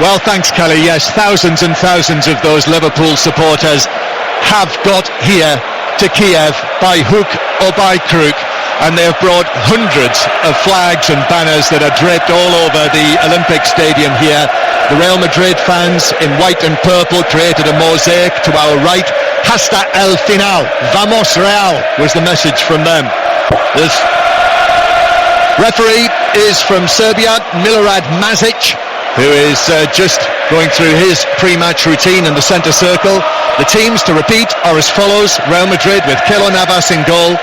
Well, thanks, Kelly. Yes, thousands and thousands of those Liverpool supporters have got here to Kiev by hook or by crook, and they have brought hundreds of flags and banners that are draped all over the Olympic Stadium here. The Real Madrid fans in white and purple created a mosaic to our right. Hasta el final, vamos Real, was the message from them. This referee is from Serbia, Milorad Mazic, who is just going through his pre-match routine in the centre circle. The teams, to repeat, are as follows: Real Madrid with Keylor Navas in goal,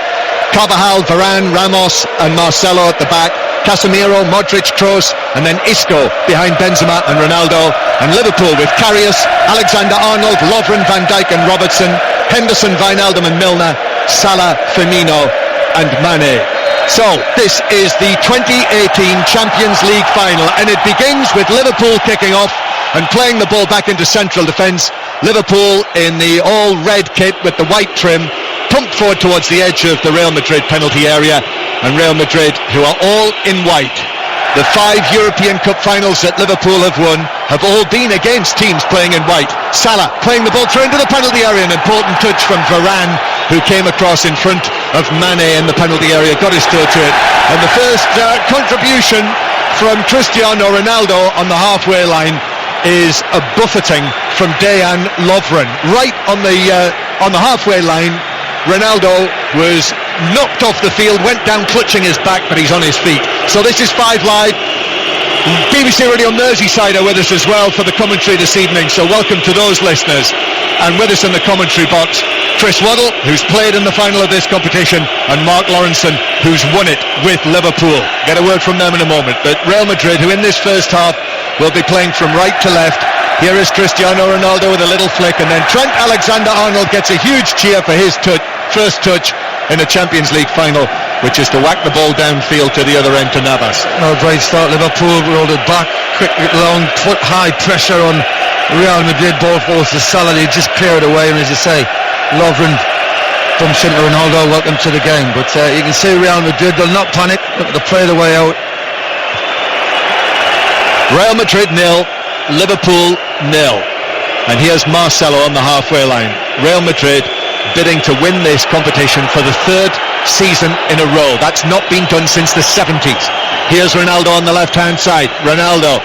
Carvajal, Varane, Ramos and Marcelo at the back, Casemiro, Modric, Kroos, and then Isco behind Benzema and Ronaldo. And Liverpool with Karius, Alexander-Arnold, Lovren, Van Dijk and Robertson, Henderson, Wijnaldum and Milner, Salah, Firmino and Mane. So this is the 2018 Champions League final, and it begins with Liverpool kicking off and playing the ball back into central defence. Liverpool in the all red kit with the white trim, pumped forward towards the edge of the Real Madrid penalty area, and Real Madrid, who are all in white. The 5 European Cup finals that Liverpool have won have all been against teams playing in white. Salah playing the ball through into the penalty area, an important touch from Varane, who came across in front of Mane in the penalty area, got his toe to it. And the first contribution from Cristiano Ronaldo on the halfway line is a buffeting from Dejan Lovren. Right on the halfway line, Ronaldo was knocked off the field, went down clutching his back, but he's on his feet. So this is 5 Live. BBC Radio Merseyside are with us as well for the commentary this evening, so welcome to those listeners. And with us in the commentary box, Chris Waddle, who's played in the final of this competition, and Mark Lawrenson, who's won it with Liverpool. Get a word from them in a moment. But Real Madrid, who in this first half will be playing from right to left. Here is Cristiano Ronaldo with a little flick, and then Trent Alexander-Arnold gets a huge cheer for his first touch in a Champions League final, which is to whack the ball downfield to the other end to Navas. Oh, great start. Liverpool rolled it back, quick, long, put high pressure on Real Madrid. Ball falls to Salah, he just clear it away, and as you say, Lovren bumps into Ronaldo. Welcome to the game. But you can see Real Madrid, they'll not panic, they'll play the way out. Real Madrid 0, Liverpool 0. And here's Marcelo on the halfway line. Real Madrid bidding to win this competition for the 3rd season in a row. That's not been done since the 70s. Here's Ronaldo on the left-hand side. Ronaldo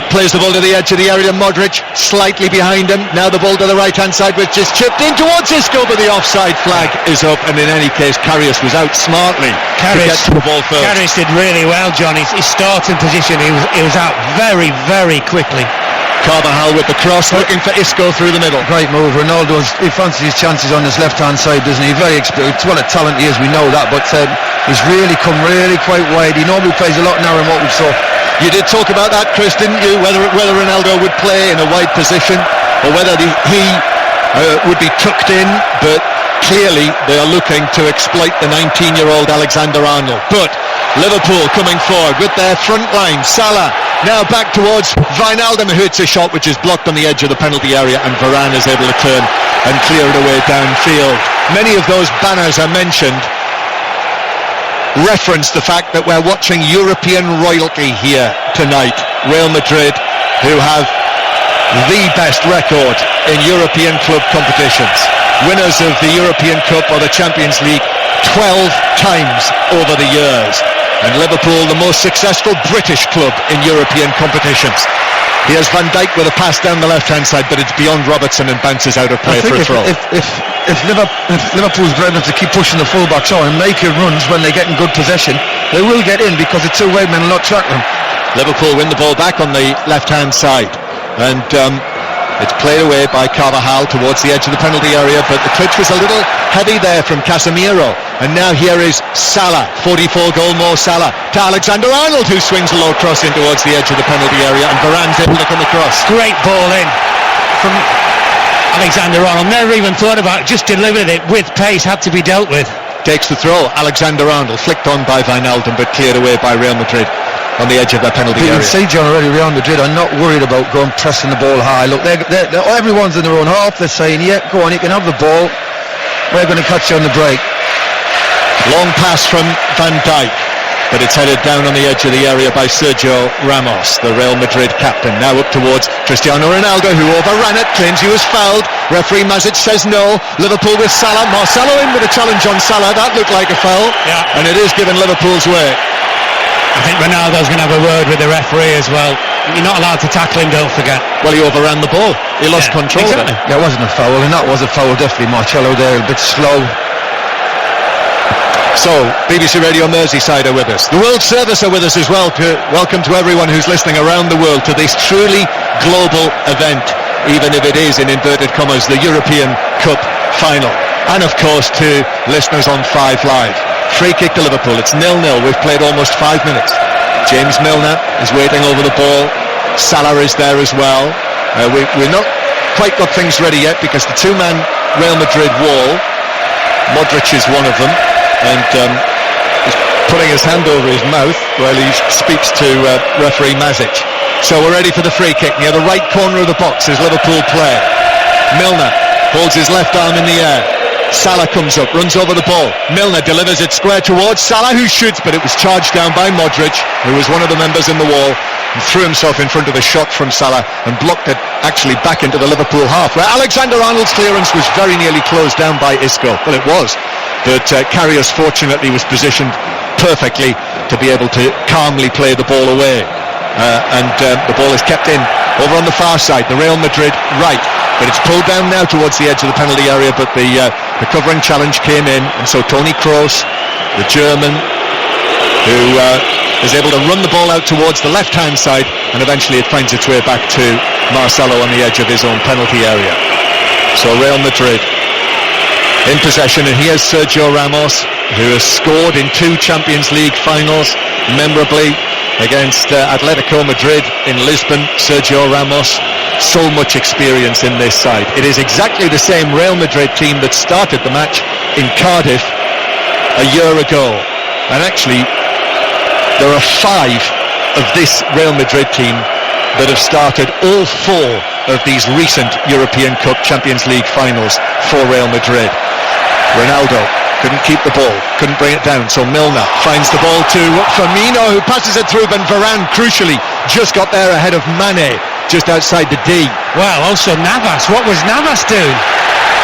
plays the ball to the edge of the area to Modric, slightly behind him. Now the ball to the right-hand side, which just chipped in towards Isco, but the offside flag is up, and in any case, Karius was out smartly to get to the ball first. Karius did really well, John. His starting position, he was out very, very quickly. Carvajal with the cross, looking for Isco through the middle. Great move. Ronaldo, he fancies his chances on his left-hand side, doesn't he? Very experienced. What a talent he is, we know that, but he's really come quite wide. He normally plays a lot narrower than what we saw. You did talk about that, Chris, didn't you? Whether Ronaldo would play in a wide position or whether he would be tucked in, but clearly they are looking to exploit the 19-year-old Alexander-Arnold. But Liverpool coming forward with their front line. Salah now back towards Wijnaldum, who hits a shot which is blocked on the edge of the penalty area, and Varane is able to turn and clear it away downfield. Many of those banners I mentioned reference the fact that we're watching European royalty here tonight. Real Madrid, who have the best record in European club competitions, winners of the European Cup or the Champions League 12 times over the years, and Liverpool the most successful British club in European competitions. Here's Van Dijk with a pass down the left-hand side, but it's beyond Robertson and bounces out of play for a throw. If Liverpool's brave enough to keep pushing the full-backs on and making runs when they get in good possession, they will get in because the 2 wide men will not track them. Liverpool win the ball back on the left-hand side, and it's played away by Carvajal towards the edge of the penalty area, but the touch was a little heavy there from Casemiro. And now here is Salah, 44-goal Mo Salah, to Alexander-Arnold, who swings a low cross in towards the edge of the penalty area, and Varane's able to come across. Great ball in from Alexander-Arnold. Never even thought about it, just delivered it with pace, had to be dealt with. Takes the throw. Alexander-Arnold flicked on by Wijnaldum, but cleared away by Real Madrid on the edge of their penalty area. You can see, John, already Real Madrid are not worried about going pressing the ball high. Look, everyone's in their own half. They're saying, yeah, go on, you can have the ball, we're going to catch you on the break. Long pass from Van Dijk. but it's headed down on the edge of the area by Sergio Ramos, the Real Madrid captain. Now up towards Cristiano Ronaldo, who overran it, claims he was fouled. Referee Mazic says no. Liverpool with Salah. Marcelo in with a challenge on Salah. That looked like a foul, and it is given Liverpool's way. I think Ronaldo's going to have a word with the referee as well. You're not allowed to tackle him, don't forget. Well, he overran the ball. He lost control of it. Yeah, it wasn't a foul, and that was a foul, definitely. Marcelo there, a bit slow. So, BBC Radio Merseyside are with us. The World Service are with us as well. Welcome to everyone who's listening around the world to this truly global event, even if it is, in inverted commas, the European Cup final. And of course to listeners on 5 Live. Free kick to Liverpool. It's 0-0. We've played almost 5 minutes. James Milner is waiting over the ball. Salah is there as well. We're not quite got things ready yet because the two-man Real Madrid wall, Modric is one of them, and he's putting his hand over his mouth while he speaks to referee Mazic. So we're ready for the free kick near the right corner of the box as Liverpool play. Milner holds his left arm in the air. Salah comes up, runs over the ball. Milner delivers it square towards Salah, who shoots, but it was charged down by Modric, who was one of the members in the wall, and threw himself in front of the shot from Salah and blocked it actually back into the Liverpool half, where Alexander-Arnold's clearance was very nearly closed down by Isco. Well, it was, but Karius fortunately was positioned perfectly to be able to calmly play the ball away, and the ball is kept in over on the far side, the Real Madrid right. But it's pulled down now towards the edge of the penalty area, but the covering challenge came in, and so Toni Kroos, the German, who is able to run the ball out towards the left-hand side, and eventually it finds its way back to Marcelo on the edge of his own penalty area. So Real Madrid in possession, and here's Sergio Ramos, who has scored in 2 Champions League finals, memorably against Atletico Madrid in Lisbon. Sergio Ramos, so much experience in this side. It is exactly the same Real Madrid team that started the match in Cardiff a year ago, and actually there are 5 of this Real Madrid team that have started all 4 of these recent European Cup Champions League finals for Real Madrid. Ronaldo couldn't keep the ball, couldn't bring it down, so Milner finds the ball to Firmino, who passes it through, but Varane crucially just got there ahead of Mane, just outside the D. Well, also Navas. What was Navas doing?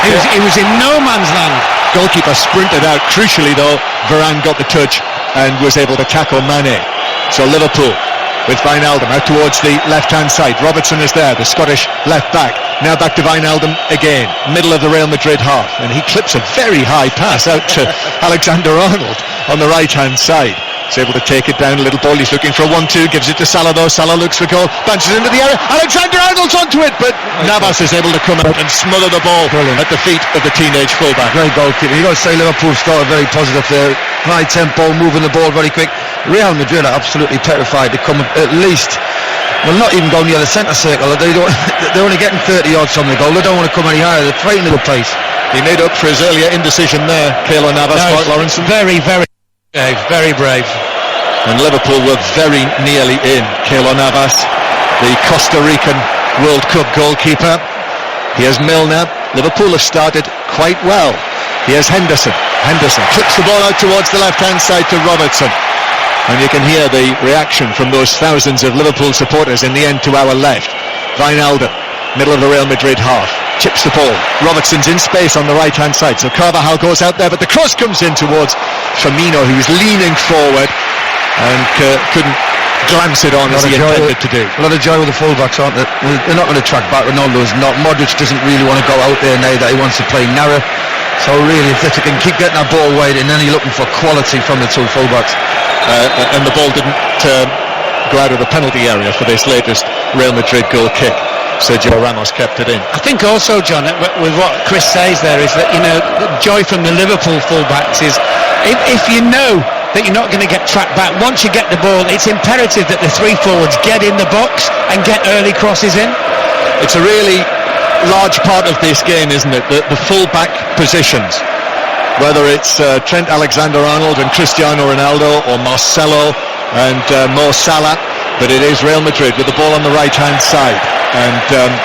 He was in no man's land. Goalkeeper sprinted out. Crucially though, Varane got the touch and was able to tackle Mane. So Liverpool with Wijnaldum out towards the left-hand side. Robertson is there, the Scottish left-back. Now back to Wijnaldum again, middle of the Real Madrid half, and he clips a very high pass out to Alexander-Arnold on the right-hand side. He's able to take it down, a little ball, he's looking for a 1-2, gives it to Salah though. Salah looks for goal, bounces into the area, Alexander-Arnold's onto it, but Navas is able to come out and smother the ball at the feet of the teenage fullback. Great goalkeeper. You've got to say Liverpool started very positive there, high tempo, moving the ball very quick. Real Madrid are absolutely petrified to come at least, well, not even go near the centre circle. They're only getting 30 yards from the goal. They don't want to come any higher. They're frightened of the place. He made up for his earlier indecision there, Keylor Navas, Mark Lawrence. Very, very brave, very brave. And Liverpool were very nearly in. Keylor Navas, the Costa Rican World Cup goalkeeper. Here's Milner. Liverpool have started quite well. Here's Henderson. Henderson clips the ball out towards the left-hand side to Robertson. And you can hear the reaction from those thousands of Liverpool supporters in the end to our left. Wijnaldum, middle of the Real Madrid half, chips the ball. Robertson's in space on the right-hand side, so Carvajal goes out there, but the cross comes in towards Firmino, who was leaning forward and couldn't glance it on as he intended to do. A lot of joy with the fullbacks, aren't they? They're not going to track back. Ronaldo's not. Modric doesn't really want to go out there now that he wants to play narrow. So really, if they can keep getting that ball wide, and then you're looking for quality from the 2 fullbacks. And the ball didn't go out of the penalty area for this latest Real Madrid goal kick. Sergio Ramos kept it in. I think also, John, with what Chris says there, is that, you know, the joy from the Liverpool fullbacks is if you know that you're not going to get tracked back, once you get the ball, it's imperative that the 3 forwards get in the box and get early crosses in. It's a really large part of this game, isn't it? The full-back positions. Whether it's Trent Alexander-Arnold and Cristiano Ronaldo, or Marcelo and Mo Salah, but it is Real Madrid with the ball on the right-hand side. And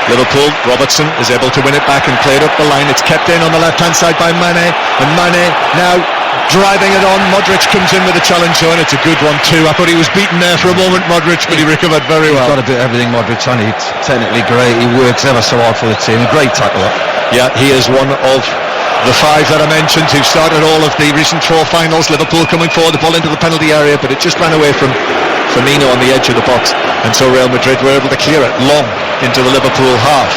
Liverpool, Robertson is able to win it back and play it up the line. It's kept in on the left-hand side by Mane, and Mane now driving it on. Modric comes in with a challenge zone. It's a good one too. I thought he was beaten there for a moment, Modric, but he recovered very well. He's got a bit of everything, Modric, and he's technically great. He works ever so hard for the team. A great tackler. Yeah, he is one of the five that I mentioned who started all of the recent four finals. Liverpool coming forward, the ball into the penalty area, but it just ran away from Firmino on the edge of the box, and so Real Madrid were able to clear it long into the Liverpool half.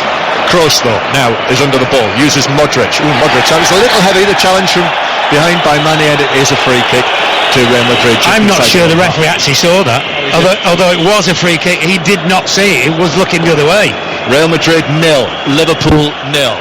Kroos, though, now is under the ball, uses Modric. Modric, that was a little heavy, the challenge from behind by Mane, and it is a free kick to Real Madrid. I'm not sure the referee actually saw that. Although it was a free kick, he did not see it. It was looking the other way. Real Madrid 0, Liverpool 0.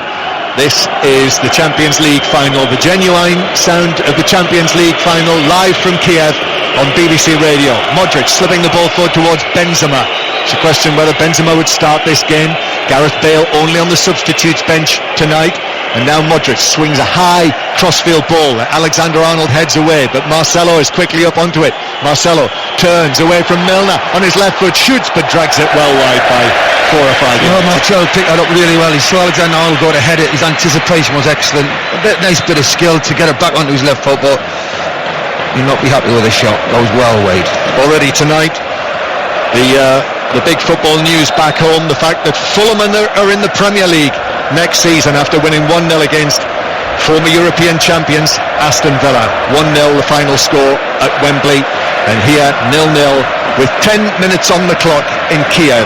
This is the Champions League final, the genuine sound of the Champions League final, live from Kiev on BBC Radio. Modric slipping the ball forward towards Benzema. It's a question whether Benzema would start this game. Gareth Bale only on the substitutes bench tonight. And now Modric swings a high crossfield ball. Alexander-Arnold heads away, but Marcelo is quickly up onto it. Marcelo turns away from Milner on his left foot, shoots but drags it well wide by 4 or 5 yards. Marcelo picked that up really well. He saw Alexander-Arnold go to head it. His anticipation was excellent. Nice bit of skill to get it back onto his left foot, but he'll not be happy with the shot. That was well weighed. Already tonight, the big football news back home, the fact that Fulham are in the Premier League next season after winning 1-0 against former European champions Aston Villa. 1-0 the final score at Wembley, and here 0-0 with 10 minutes on the clock in Kiev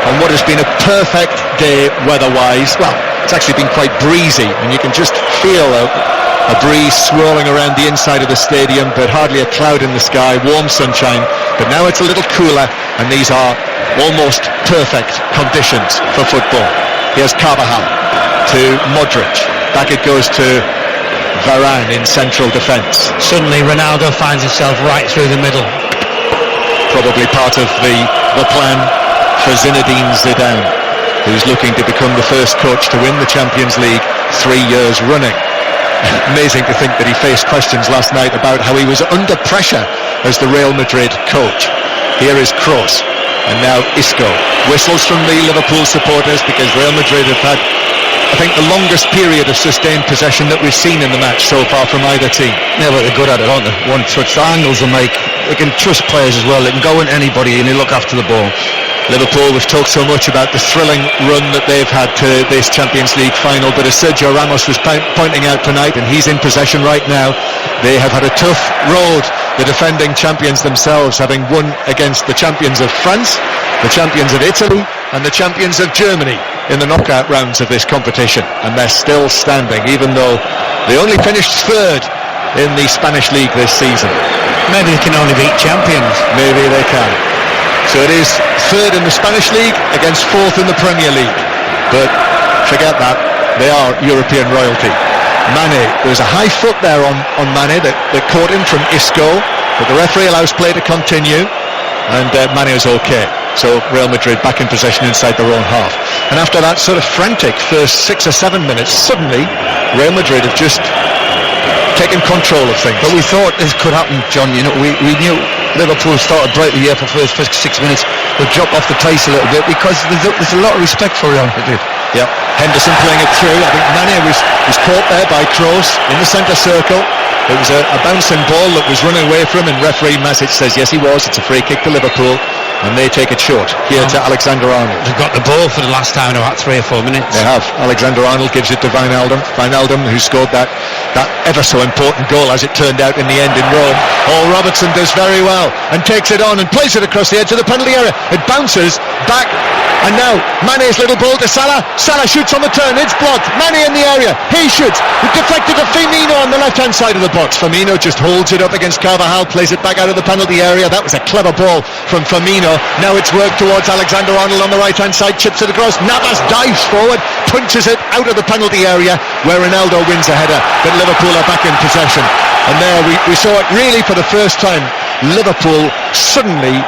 on what has been a perfect day weather-wise. Well, it's actually been quite breezy, and you can just feel a breeze swirling around the inside of the stadium, but hardly a cloud in the sky, warm sunshine. But now it's a little cooler, and these are almost perfect conditions for football. Here's Carvajal to Modric. Back it goes to Varane in central defence. Suddenly Ronaldo finds himself right through the middle. Probably part of the plan for Zinedine Zidane, who's looking to become the first coach to win the Champions League 3 years running. Amazing to think that he faced questions last night about how he was under pressure as the Real Madrid coach. Here is Kroos, and now Isco. Whistles from the Liverpool supporters because Real Madrid have had, I think, the longest period of sustained possession that we've seen in the match so far from either team. Yeah, but they're good at it, aren't they? One touch, the angles they make. They can trust players as well. They can go in anybody and they look after the ball. Liverpool, we've talked so much about the thrilling run that they've had to this Champions League final, but as Sergio Ramos was pointing out tonight, and he's in possession right now, they have had a tough road, the defending champions themselves, having won against the champions of France, the champions of Italy, and the champions of Germany in the knockout rounds of this competition, and they're still standing, even though they only finished third in the Spanish league this season. Maybe they can only beat champions. Maybe they can. So it is third in the Spanish league against fourth in the Premier League. But forget that, they are European royalty. Mane, there was a high foot there on Mane that caught him from Isco, but the referee allows play to continue, and Mane is okay. So Real Madrid back in possession inside their own half. And after that sort of frantic first 6 or 7 minutes, suddenly Real Madrid have just taken control of things. But we thought this could happen, John. You know, we knew Liverpool started brightly here for the first 6 minutes. They'll drop off the pace a little bit because there's a lot of respect for Real Madrid. Yeah, Henderson playing it through. I think Mane was caught there by Kroos in the centre circle. It was a bouncing ball that was running away from him, and referee Masic says yes, he was. It's a free kick to Liverpool, and they take it short here to Alexander-Arnold. They've got the ball for the last time in about 3 or 4 minutes. They have. Alexander-Arnold gives it to Wijnaldum. Wijnaldum, who scored that ever so important goal, as it turned out in the end in Rome. Oh, Robertson does very well and takes it on and plays it across the edge of the penalty area. It bounces back, and now Mane's little ball to Salah. Salah shoots on the turn. It's blocked. Mane in the area. He shoots. It deflected to Firmino on the left-hand side of the box. Firmino just holds it up against Carvajal, plays it back out of the penalty area. That was a clever ball from Firmino. Now it's worked towards Alexander-Arnold on the right-hand side, chips it across. Navas dives forward, punches it out of the penalty area where Ronaldo wins a header, but Liverpool are back in possession. And there we saw it really for the first time. Liverpool suddenly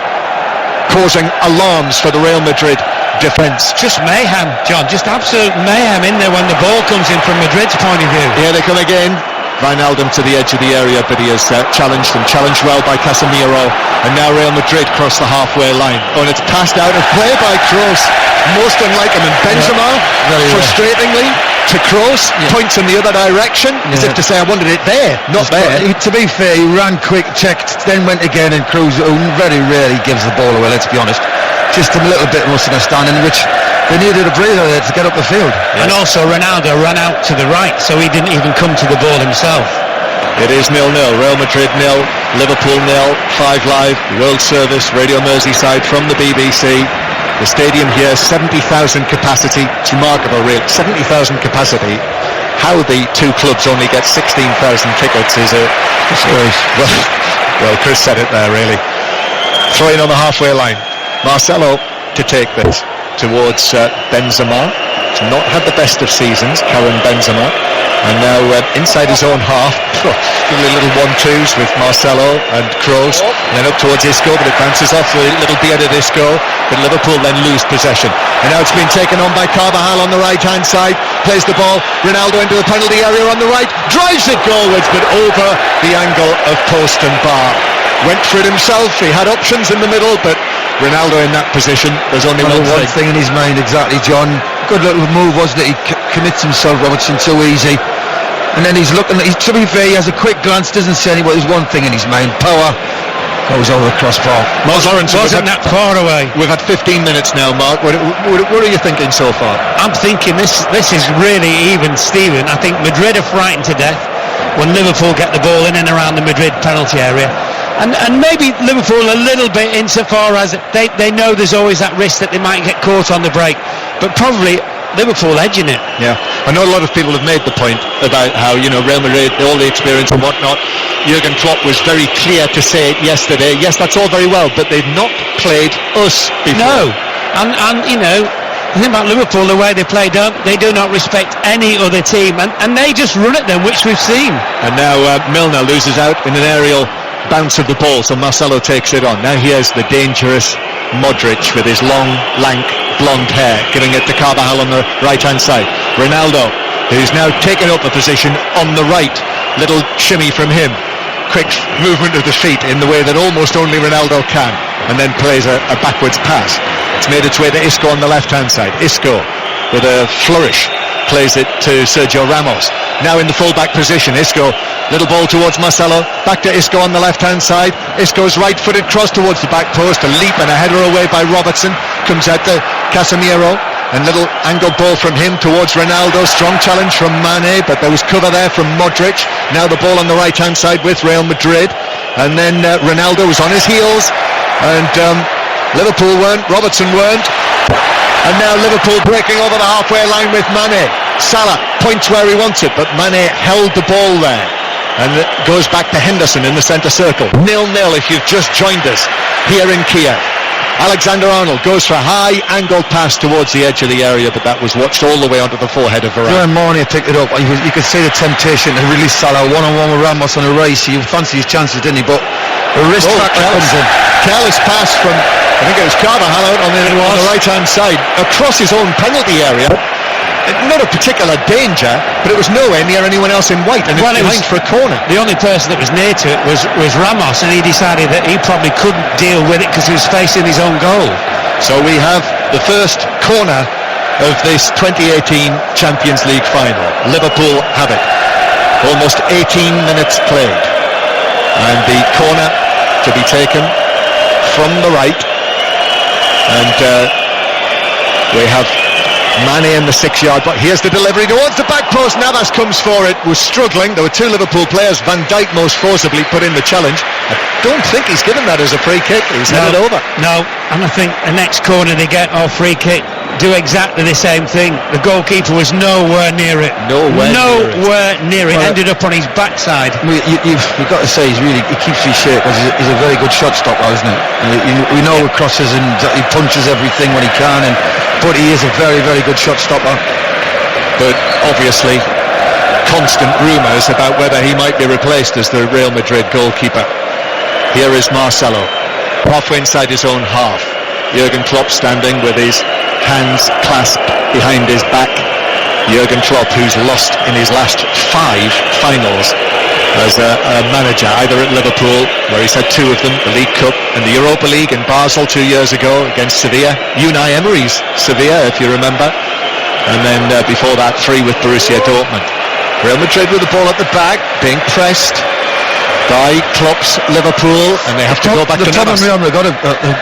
causing alarms for the Real Madrid defence. Just mayhem, John, just absolute mayhem in there when the ball comes in from Madrid's point of view. Here they come again. Wijnaldum to the edge of the area, but he is challenged well by Casemiro, and now Real Madrid cross the halfway line. Oh, and it's passed out of play by Kroos, most unlike him. And Benzema, frustratingly, to Kroos, points in the other direction, as if to say, I wanted it there, not there. To be fair, he ran quick, checked, then went again, and Kroos, who very rarely gives the ball away, let's be honest, just a little bit misunderstanding, which they needed a breather there to get up the field. And also Ronaldo ran out to the right, so he didn't even come to the ball himself. It is 0-0, Real Madrid 0, Liverpool 0, 5 Live, World Service, Radio Merseyside from the BBC. The stadium here, 70,000 capacity. It's remarkable, really. 70,000 capacity. How the two clubs only get 16,000 tickets is a disgrace. Well, Chris said it there, really. Throwing on the halfway line. Marcelo to take this towards Benzema. He's not had the best of seasons, Karim Benzema. And now inside his own half, little 1-2s with Marcelo and Kroos, and then up towards Isco, but it bounces off the little bearded Isco, but Liverpool then lose possession. And now it's been taken on by Carvajal on the right-hand side, plays the ball, Ronaldo into the penalty area on the right, drives it goalwards, but over the angle of post and bar. Went for it himself, he had options in the middle, but Ronaldo in that position, there's only one thing in his mind, exactly, John. Good little move, wasn't it? He commits himself, Robertson, too easy. And then he's looking, to be fair, he has a quick glance, doesn't say anything, but there's one thing in his mind, power. Goes over the crossbar. Mark Lawrence wasn't that far away. We've had 15 minutes now, Mark. What are you thinking so far? I'm thinking this is really even, Stephen. I think Madrid are frightened to death when Liverpool get the ball in and around the Madrid penalty area. And maybe Liverpool a little bit insofar as they know there's always that risk that they might get caught on the break. But probably Liverpool edging it. Yeah, I know a lot of people have made the point about how, Real Madrid, all the experience and whatnot. Jurgen Klopp was very clear to say it yesterday. Yes, that's all very well, but they've not played us before. No, and the thing about Liverpool, the way they play, they do not respect any other team, and they just run at them, which we've seen. And now Milner loses out in an aerial bounce of the ball, so Marcelo takes it on. Now here's the dangerous Modric with his long, lank, blonde hair, giving it to Carvajal on the right-hand side. Ronaldo, who's now taken up a position on the right. Little shimmy from him. Quick movement of the feet in the way that almost only Ronaldo can, and then plays a backwards pass. It's made its way to Isco on the left-hand side. Isco with a flourish plays it to Sergio Ramos. Now in the full-back position, Isco, little ball towards Marcelo, back to Isco on the left-hand side. Isco's right-footed cross towards the back post, a leap and a header away by Robertson, comes out to Casemiro, and little angled ball from him towards Ronaldo. Strong challenge from Mane, but there was cover there from Modric. Now the ball on the right-hand side with Real Madrid, and then Ronaldo was on his heels, and Liverpool weren't, Robertson weren't. And now Liverpool breaking over the halfway line with Mane. Salah points where he wants it, but Mane held the ball there. And it goes back to Henderson in the centre circle. 0-0 if you've just joined us here in Kiev. Alexander-Arnold goes for a high-angled pass towards the edge of the area, but that was watched all the way onto the forehead of Varane. Mane picked it up. You could see the temptation to release Salah one-on-one with Ramos on the race. He fancied his chances, didn't he? But the wrist factor comes in. Careless pass from, I think it was Carvajal out on the right-hand side, across his own penalty area. Not a particular danger, but it was nowhere near anyone else in white, and it was for a corner. The only person that was near to it was Ramos, and he decided that he probably couldn't deal with it because he was facing his own goal. So we have the first corner of this 2018 Champions League final. Liverpool have it. Almost 18 minutes played, and the corner to be taken from the right, and we have Mane in the 6-yard box. Here's the delivery towards the back post. Navas comes for it, was struggling. There were two Liverpool players. Van Dijk most forcibly put in the challenge. I don't think he's given that as a free kick. He's headed over. No, and I think the next corner they get, or free kick, do exactly the same thing. The goalkeeper was nowhere near it. Nowhere near it. Ended up on his backside. You've got to say he keeps his shape because he's a very good shot stopper, isn't he? We know he crosses and he punches everything when he can, but he is a very, very good shot stopper. But obviously constant rumours about whether he might be replaced as the Real Madrid goalkeeper. Here is Marcelo, halfway inside his own half. Jurgen Klopp standing with his hands clasped behind his back. Jurgen Klopp, who's lost in his last 5 finals as a manager, either at Liverpool, where he's had 2 of them, the League Cup, and the Europa League in Basel 2 years ago against Sevilla. Unai Emery's Sevilla, if you remember. and then before that 3 with Borussia Dortmund. Real Madrid with the ball at the back, being pressed by Klopp's Liverpool, and they have to go back to Navas. Real Madrid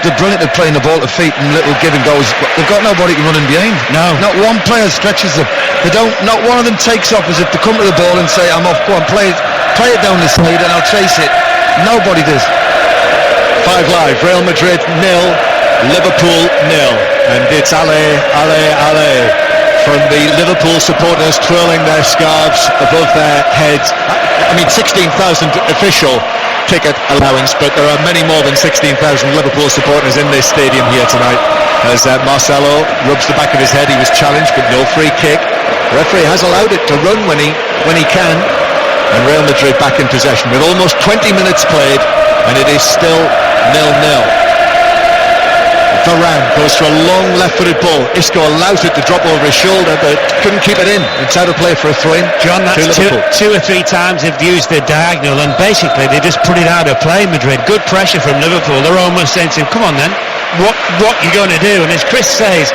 they're brilliant at playing the ball to feet and little give and goes. They've got nobody running behind. No, not one player stretches them. They don't. Not one of them takes off as if to come to the ball and say, "I'm off. Go on, play it down the side, and I'll chase it." Nobody does. 5 live. Real Madrid 0, Liverpool 0, and it's allez, allez, allez from the Liverpool supporters twirling their scarves above their heads. I mean, 16,000 official ticket allowance, but there are many more than 16,000 Liverpool supporters in this stadium here tonight. As Marcelo rubs the back of his head, he was challenged, but no free kick. The referee has allowed it to run when he can, and Real Madrid back in possession with almost 20 minutes played, and it is still 0-0. Varane goes for a long left-footed ball. Isco allows it to drop over his shoulder, but couldn't keep it in. It's out of play for a throw-in. John, that's two or three times they've used the diagonal, and basically they just put it out of play. Madrid, good pressure from Liverpool. They're almost saying to him, "Come on then, what you going to do?" And as Chris says,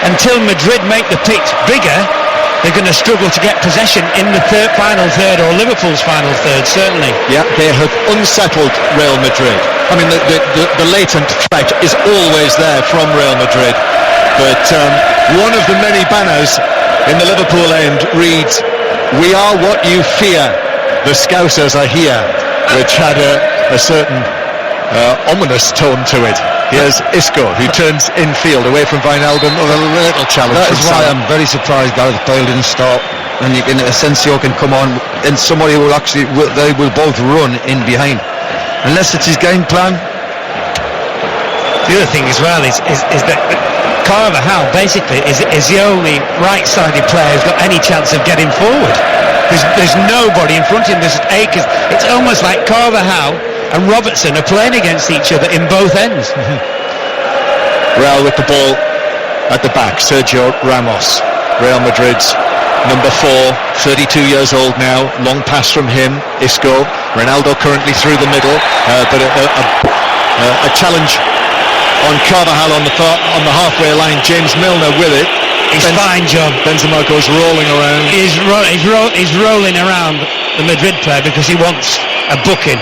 until Madrid make the pitch bigger, they're going to struggle to get possession in the final third, or Liverpool's final third, certainly. Yeah, they have unsettled Real Madrid. I mean, the latent threat is always there from Real Madrid, but one of the many banners in the Liverpool end reads, "We are what you fear, the Scousers are here," which had a certain ominous tone to it. Here's Isco, who turns infield away from Wijnaldum with a little challenge. That is why I'm very surprised Gareth Bale didn't start, and Asensio can come on, and somebody will actually, they will both run in behind, unless it's his game plan. The other thing as well is that Carvajal basically is the only right-sided player who's got any chance of getting forward. There's nobody in front of him. There's acres. It's almost like Carvajal and Robertson are playing against each other in both ends. Real with the ball at the back. Sergio Ramos, Real Madrid's number 4, 32 years old now. Long pass from him. Isco. Ronaldo currently through the middle, but a challenge on Carvajal on the halfway line. James Milner with it. He's fine, John. Benzema goes rolling around. He's rolling around the Madrid player because he wants a booking.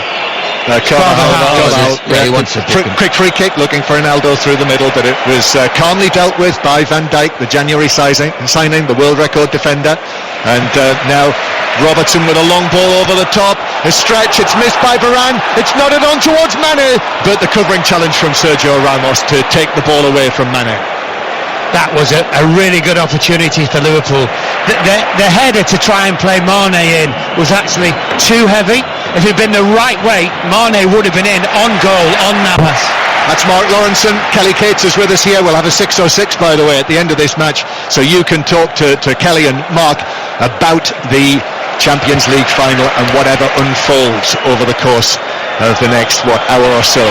Carvajal he wants a quick free kick looking for Ronaldo through the middle, but it was calmly dealt with by Van Dijk, the January signing, the world record defender. And now Robertson with a long ball over the top, a stretch, it's missed by Varane, it's nodded on towards Mane, but the covering challenge from Sergio Ramos to take the ball away from Mane. That was a really good opportunity for Liverpool. The header to try and play Mane in was actually too heavy. If it had been the right way, Mane would have been in on goal, on Navas. That's Mark Lawrenson. Kelly Cates is with us here. We'll have a 6:06, by the way, at the end of this match, so you can talk to Kelly and Mark about the Champions League final and whatever unfolds over the course of the next, hour or so.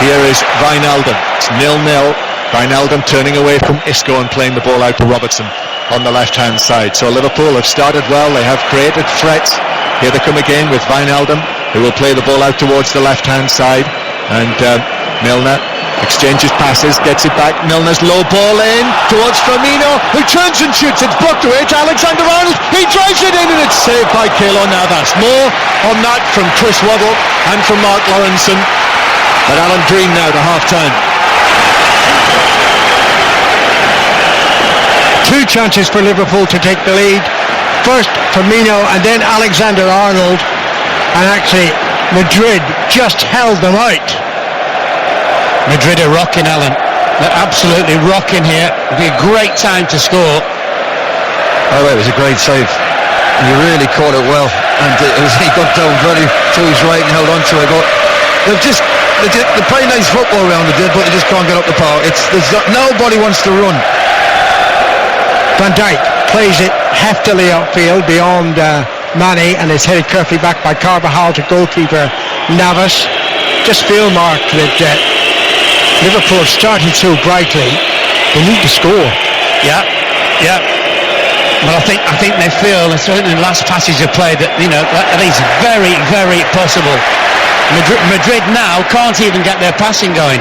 Here is Wijnaldum. It's 0-0. Wijnaldum turning away from Isco and playing the ball out to Robertson on the left-hand side. So Liverpool have started well. They have created threats. Here they come again with Wijnaldum, who will play the ball out towards the left-hand side. And Milner exchanges passes, gets it back. Milner's low ball in towards Firmino, who turns and shoots. It's blocked away to Alexander-Arnold. He drives it in, and it's saved by Keylor Navas. More on that from Chris Waddle and from Mark Lawrenson. But Alan Green now to half-time. 2 chances for Liverpool to take the lead. First Firmino and then Alexander-Arnold, and actually Madrid just held them out. Madrid are rocking, Alan. They're absolutely rocking here. It'll be a great time to score. Oh, it was a great save. He really caught it well, and he got down very to his right and held on to it. But they play nice football around it, but they just can't get up the park. Nobody wants to run. Van Dijk plays it heftily upfield beyond Mane, and is headed carefully back by Carvajal to goalkeeper Navas. Just feel, Mark, that Liverpool started so brightly, they need to score. Yeah. Well, I think they feel, certainly in the last passage of play, that that is very, very possible. Madrid now can't even get their passing going.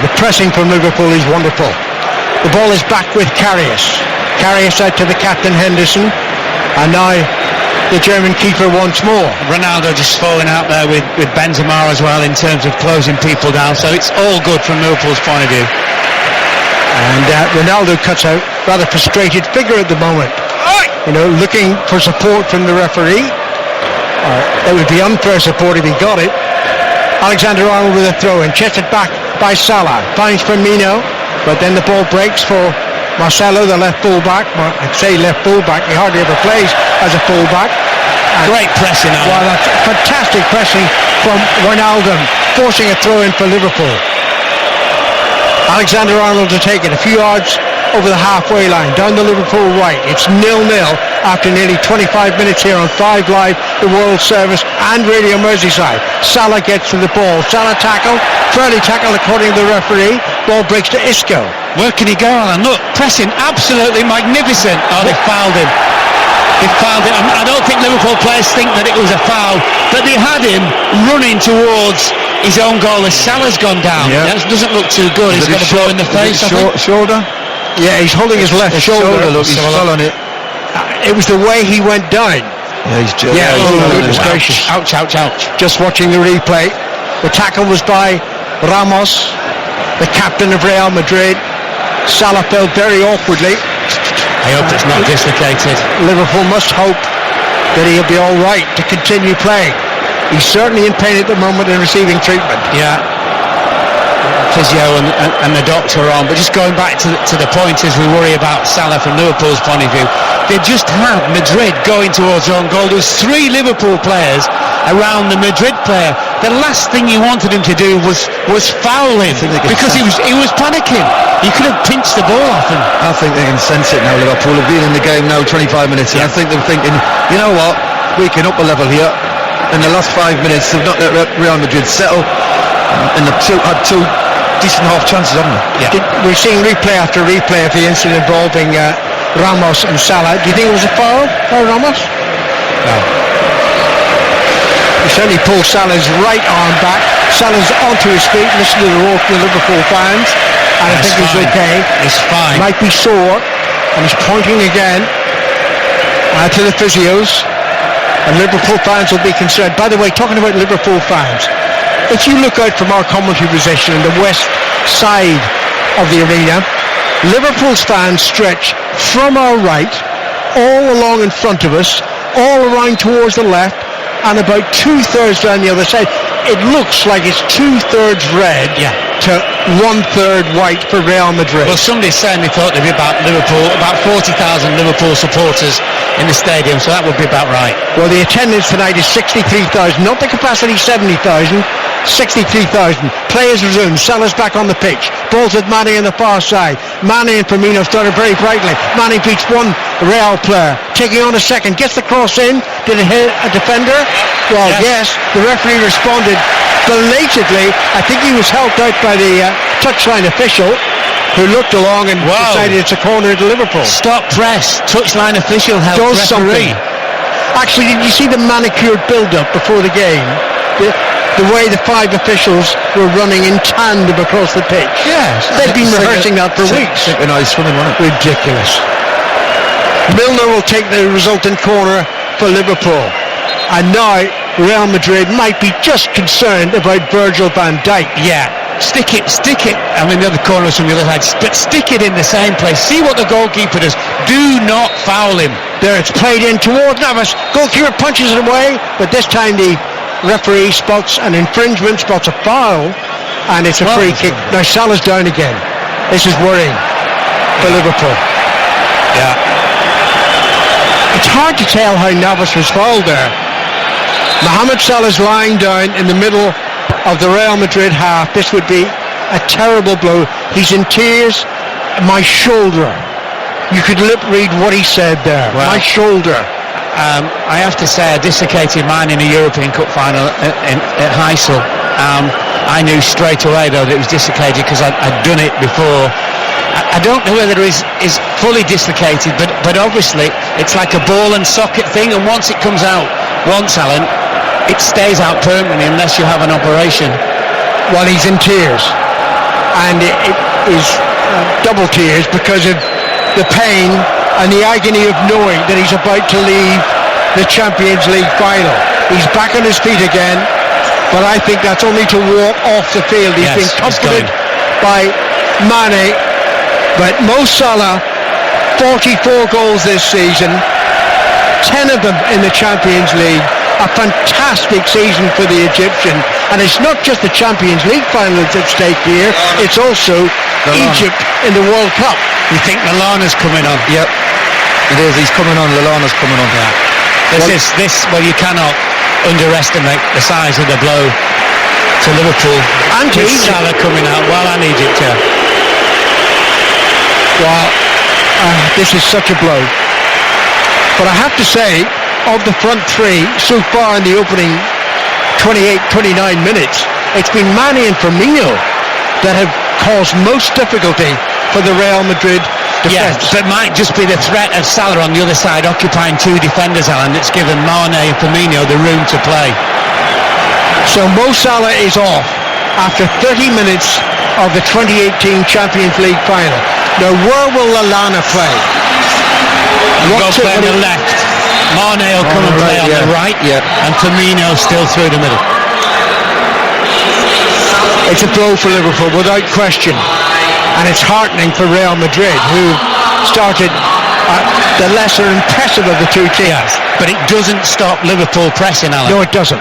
The pressing from Liverpool is wonderful. The ball is back with Karius. Carry us out to the captain Henderson, and now the German keeper once more. Ronaldo just falling out there with Benzema as well in terms of closing people down, so it's all good from Liverpool's point of view. And Ronaldo cuts out, rather frustrated figure at the moment, looking for support from the referee. It would be unfair support if he got it. Alexander-Arnold with a throw in, chested back by Salah, finds Firmino, but then the ball breaks for Marcelo, the left fullback. Well, I'd say left fullback, he hardly ever plays as a fullback. Great pressing, Alan. Well, that's fantastic pressing from Wijnaldum, forcing a throw in for Liverpool. Alexander-Arnold to take it a few yards over the halfway line, down the Liverpool right. It's 0-0 after nearly 25 minutes here on 5 Live, the World Service and Radio Merseyside. Salah gets to the ball. Salah tackled, fairly tackled according to the referee. Ball breaks to Isco. Where can he go, Alan? Look, pressing absolutely magnificent. Oh, they fouled him. They fouled him. I don't think Liverpool players think that it was a foul, but they had him running towards his own goal as Salah's gone down. Yeah. That doesn't look too good. He's got a blow in the face. Shoulder? Yeah, he's holding his left shoulder. Look, he's fell on it. It was the way he went down. Yeah, he's just... Goodness gracious. Ouch, ouch, ouch. Just watching the replay. The tackle was by Ramos, the captain of Real Madrid. Salah fell very awkwardly. I hope it's not dislocated. Liverpool must hope that he'll be all right to continue playing. He's certainly in pain at the moment and receiving treatment. Yeah. Physio and the doctor are on, but just going back to the point as we worry about Salah from Liverpool's point of view, they just had Madrid going towards their own goal. There was 3 Liverpool players around the Madrid player. The last thing you wanted him to do was foul him because he was panicking. He could have pinched the ball off him. I think they can sense it now. Liverpool have been in the game now 25 minutes, and I think they're thinking, you know what, we can up a level here. In the last 5 minutes, they've not let Real Madrid settle, and they've had 2 decent half chances, haven't they? Yeah. We're seeing replay after replay of the incident involving Ramos and Salah. Do you think it was a foul by Ramos? No. He certainly pulled Salah's right arm back. Salah's onto his feet. Listen to the roar from the Liverpool fans, and I think he's okay. He's fine. Might be sore, and he's pointing again to the physios. And Liverpool fans will be concerned. By the way, talking about Liverpool fans, if you look out from our commentary position on the west side of the arena, Liverpool's fans stretch from our right, all along in front of us, all around towards the left, and about 2/3 down the other side. It looks like it's 2/3 red to 1/3 white for Real Madrid. Well, somebody's saying they thought there'd be about 40,000 Liverpool supporters in the stadium, so that would be about right. Well, the attendance tonight is 63,000, not the capacity 70,000, 63,000. Players resume. Salah's back on the pitch. Balls with Mane on the far side. Mane and Firmino started very brightly. Mane beats one Real player, taking on a second, gets the cross in. Did it hit a defender? Well, yes. The referee responded belatedly. I think he was helped out by the touchline official, who looked along and decided it's a corner to Liverpool. Stop press. Touchline official helped Does referee. something. Actually, did you see the manicured build-up before the game? The way the 5 officials were running in tandem across the pitch. Yes. They've been rehearsing that for weeks. Synchronised swimming, wasn't it? Ridiculous. Milner will take the resultant corner for Liverpool. And now Real Madrid might be just concerned about Virgil van Dijk. Yeah. Stick it. I mean, the other corner is from the other side, but stick it in the same place. See what the goalkeeper does. Do not foul him. There, it's played in towards Navas. Goalkeeper punches it away, but this time the referee spots an infringement, spots a foul, and it's a free kick. Now Salah's down again. This is worrying for Liverpool. Yeah. It's hard to tell how Navas was fouled there. Mohamed Salah's lying down in the middle of the Real Madrid half. This would be a terrible blow. He's in tears. My shoulder. You could lip read what he said there. Well, my shoulder. I have to say, I dislocated mine in a European Cup final at Heysel. I knew straight away though that it was dislocated because I'd done it before. I don't know whether it is fully dislocated, but obviously it's like a ball and socket thing, and once it comes out Alan, it stays out permanently unless you have an operation. Well, he's in tears, and it is double tears because of the pain and the agony of knowing that he's about to leave the Champions League final. He's back on his feet again, but I think that's only to walk off the field. He's been comforted by Mane, but Mo Salah, 44 goals this season, 10 of them in the Champions League. A fantastic season for the Egyptian, and it's not just the Champions League final that's at stake here, it's also Egypt in the World Cup. You think Lallana's coming on? Yep, it is. He's coming on. Lallana's coming on. Yeah. Well, you cannot underestimate the size of the blow to Liverpool. And to Egypt. Salah coming out, and Egypt, yeah. Well, this is such a blow. But I have to say, of the front three so far in the opening 28-29 minutes, it's been Mane and Firmino that have caused most difficulty for the Real Madrid defence. Yes, but it might just be the threat of Salah on the other side occupying two defenders, Alan, that's given Mane and Firmino the room to play. So Mo Salah is off after 30 minutes of the 2018 Champions League final. Now, where will Lallana play? Go play on the left. Mane will come and play on the right, and Firmino still through the middle. It's a blow for Liverpool, without question. And it's heartening for Real Madrid, who started the lesser impressive of the two teams. Yes, but it doesn't stop Liverpool pressing, Alan. No, it doesn't.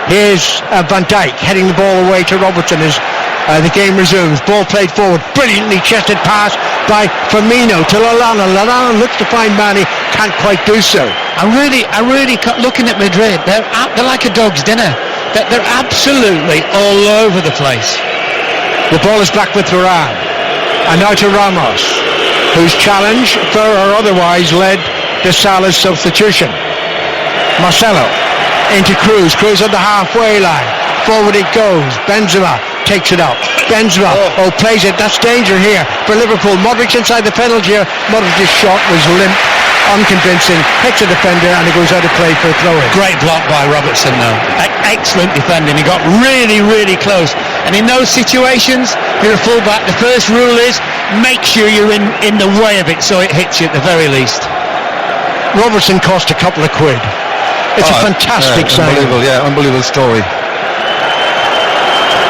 Here's Van Dijk heading the ball away to Robertson as the game resumes. Ball played forward, brilliantly chested pass by Firmino to Lallana. Lallana looks to find Mane, can't quite do so. I'm really looking at Madrid. They're like a dog's dinner. They're absolutely all over the place. The ball is back with Varane, and now to Ramos, whose challenge, fair or otherwise, led to Salah's substitution. Marcelo into Cruz on the halfway line. Forward it goes. Benzema takes it up. Benzema plays it. That's danger here for Liverpool. Modric inside the penalty area. Modric's shot was limp, unconvincing, hits a defender, and it goes out of play for a throw-in. Great block by Robertson, though. Excellent defending. He got really, really close. And in those situations, you're a fullback. The first rule is make sure you're in the way of it so it hits you at the very least. Robertson cost a couple of quid. It's a fantastic sign. Unbelievable story.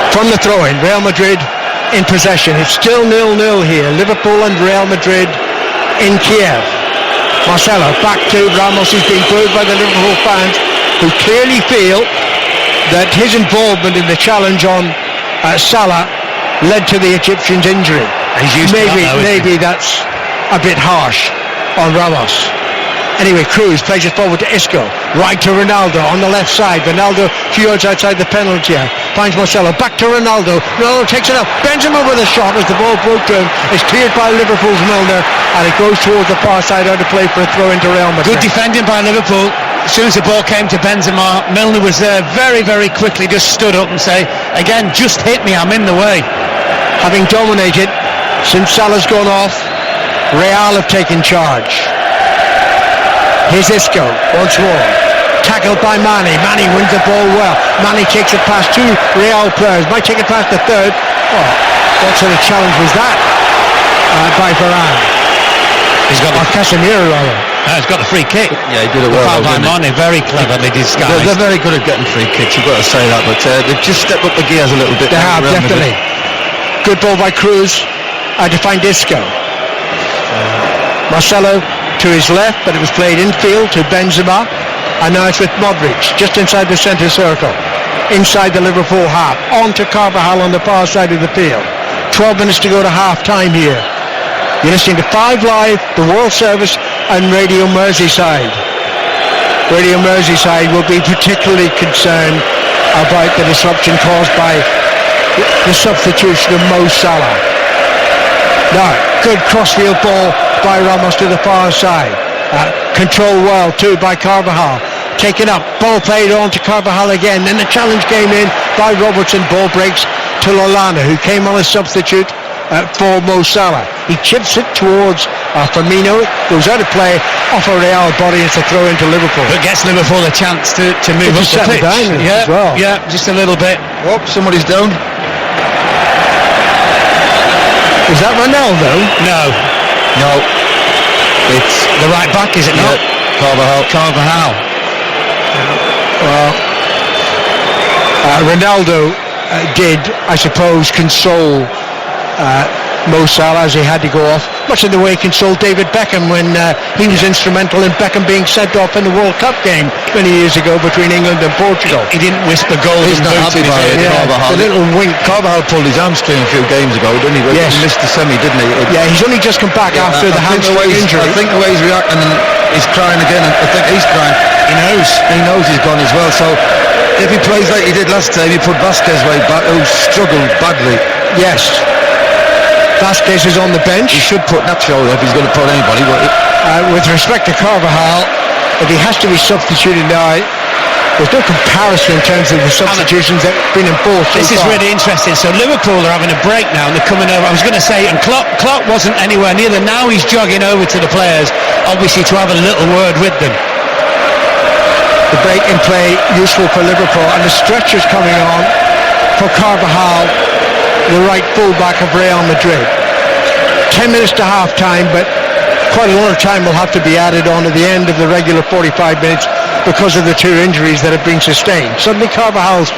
From the throw-in, Real Madrid in possession. It's still 0-0 here. Liverpool and Real Madrid in Kiev. Marcelo back to Ramos, who's being booed by the Liverpool fans, who clearly feel that his involvement in the challenge on Salah led to the Egyptian's injury. He's used to that now, maybe that's a bit harsh on Ramos. Anyway, Cruz plays it forward to Isco, right to Ronaldo on the left side. Ronaldo, few yards outside the penalty area, finds Marcelo, back to Ronaldo. Ronaldo takes it up, Benzema with a shot as the ball broke to him. It's cleared by Liverpool's Milner, and it goes towards the far side out of play for a throw into Real Madrid. Good defending by Liverpool. As soon as the ball came to Benzema, Milner was there very, very quickly, just stood up and say, again, just hit me, I'm in the way. Having dominated since Salah's gone off, Real have taken charge. Here's Isco once more, tackled by Mane. Mane wins the ball well. Mane takes it past two Real players, might take it past the third. What sort of challenge was that by Varane? He's got Casemiro rather. He's got the free kick. Yeah, he did it well. By Mane, very cleverly disguised. They're very good at getting free kicks, you've got to say that, but they've just stepped up the gears a little bit. They have, definitely. Good ball by Cruz to find Isco. Marcelo to his left, but it was played infield to Benzema, and now it's with Modric just inside the centre circle, inside the Liverpool half, on to Carvajal on the far side of the field. 12 minutes to go to half time here. You're listening to 5 Live, the World Service, and Radio Merseyside. Radio Merseyside will be particularly concerned about the disruption caused by the substitution of Mo Salah. Now, good crossfield ball by Ramos to the far side. Control well too by Carvajal. Taken up, ball played on to Carvajal again. Then the challenge came in by Robertson. Ball breaks to Lallana, who came on as substitute for Mo Salah. He chips it towards Firmino. It goes out of play off a Real body. It's a throw into Liverpool. But gets Liverpool a chance to move up the pitch. As well. Yeah, just a little bit. Oh, somebody's down. Is that Ronaldo? No. It's The right back, is it not? Carvajal. Well, Ronaldo did, I suppose, console Mo Salah as he had to go off, much in the way he consoled David Beckham when he was instrumental in Beckham being sent off in the World Cup game many years ago between England and Portugal. He didn't whisper golden He's not boot happy in his by ear. it, Yeah, Carvajal. the little wink. Carvajal pulled his hamstring a few games ago, didn't he? Yes. He missed the semi, didn't he? Yeah, he's only just come back after the hamstring injury. I think the way he's reacting, and he's crying again, and I think he's crying. He knows he's gone as well, so if he plays like he did last time, he put Vasquez right back, who struggled badly. Yes. Vasquez is on the bench. He should put Nacho if he's going to put anybody. But With respect to Carvajal, if he has to be substituted now, there's no comparison in terms of the substitutions that have been enforced. This is really interesting. So Liverpool are having a break now and they're coming over. I was going to say, and Klopp wasn't anywhere near them. Now he's jogging over to the players, obviously to have a little word with them. The break in play useful for Liverpool, and the stretcher's coming on for Carvajal, the right full-back of Real Madrid. 10 minutes to half-time, but quite a lot of time will have to be added on at the end of the regular 45 minutes because of the two injuries that have been sustained. Suddenly Carvajal's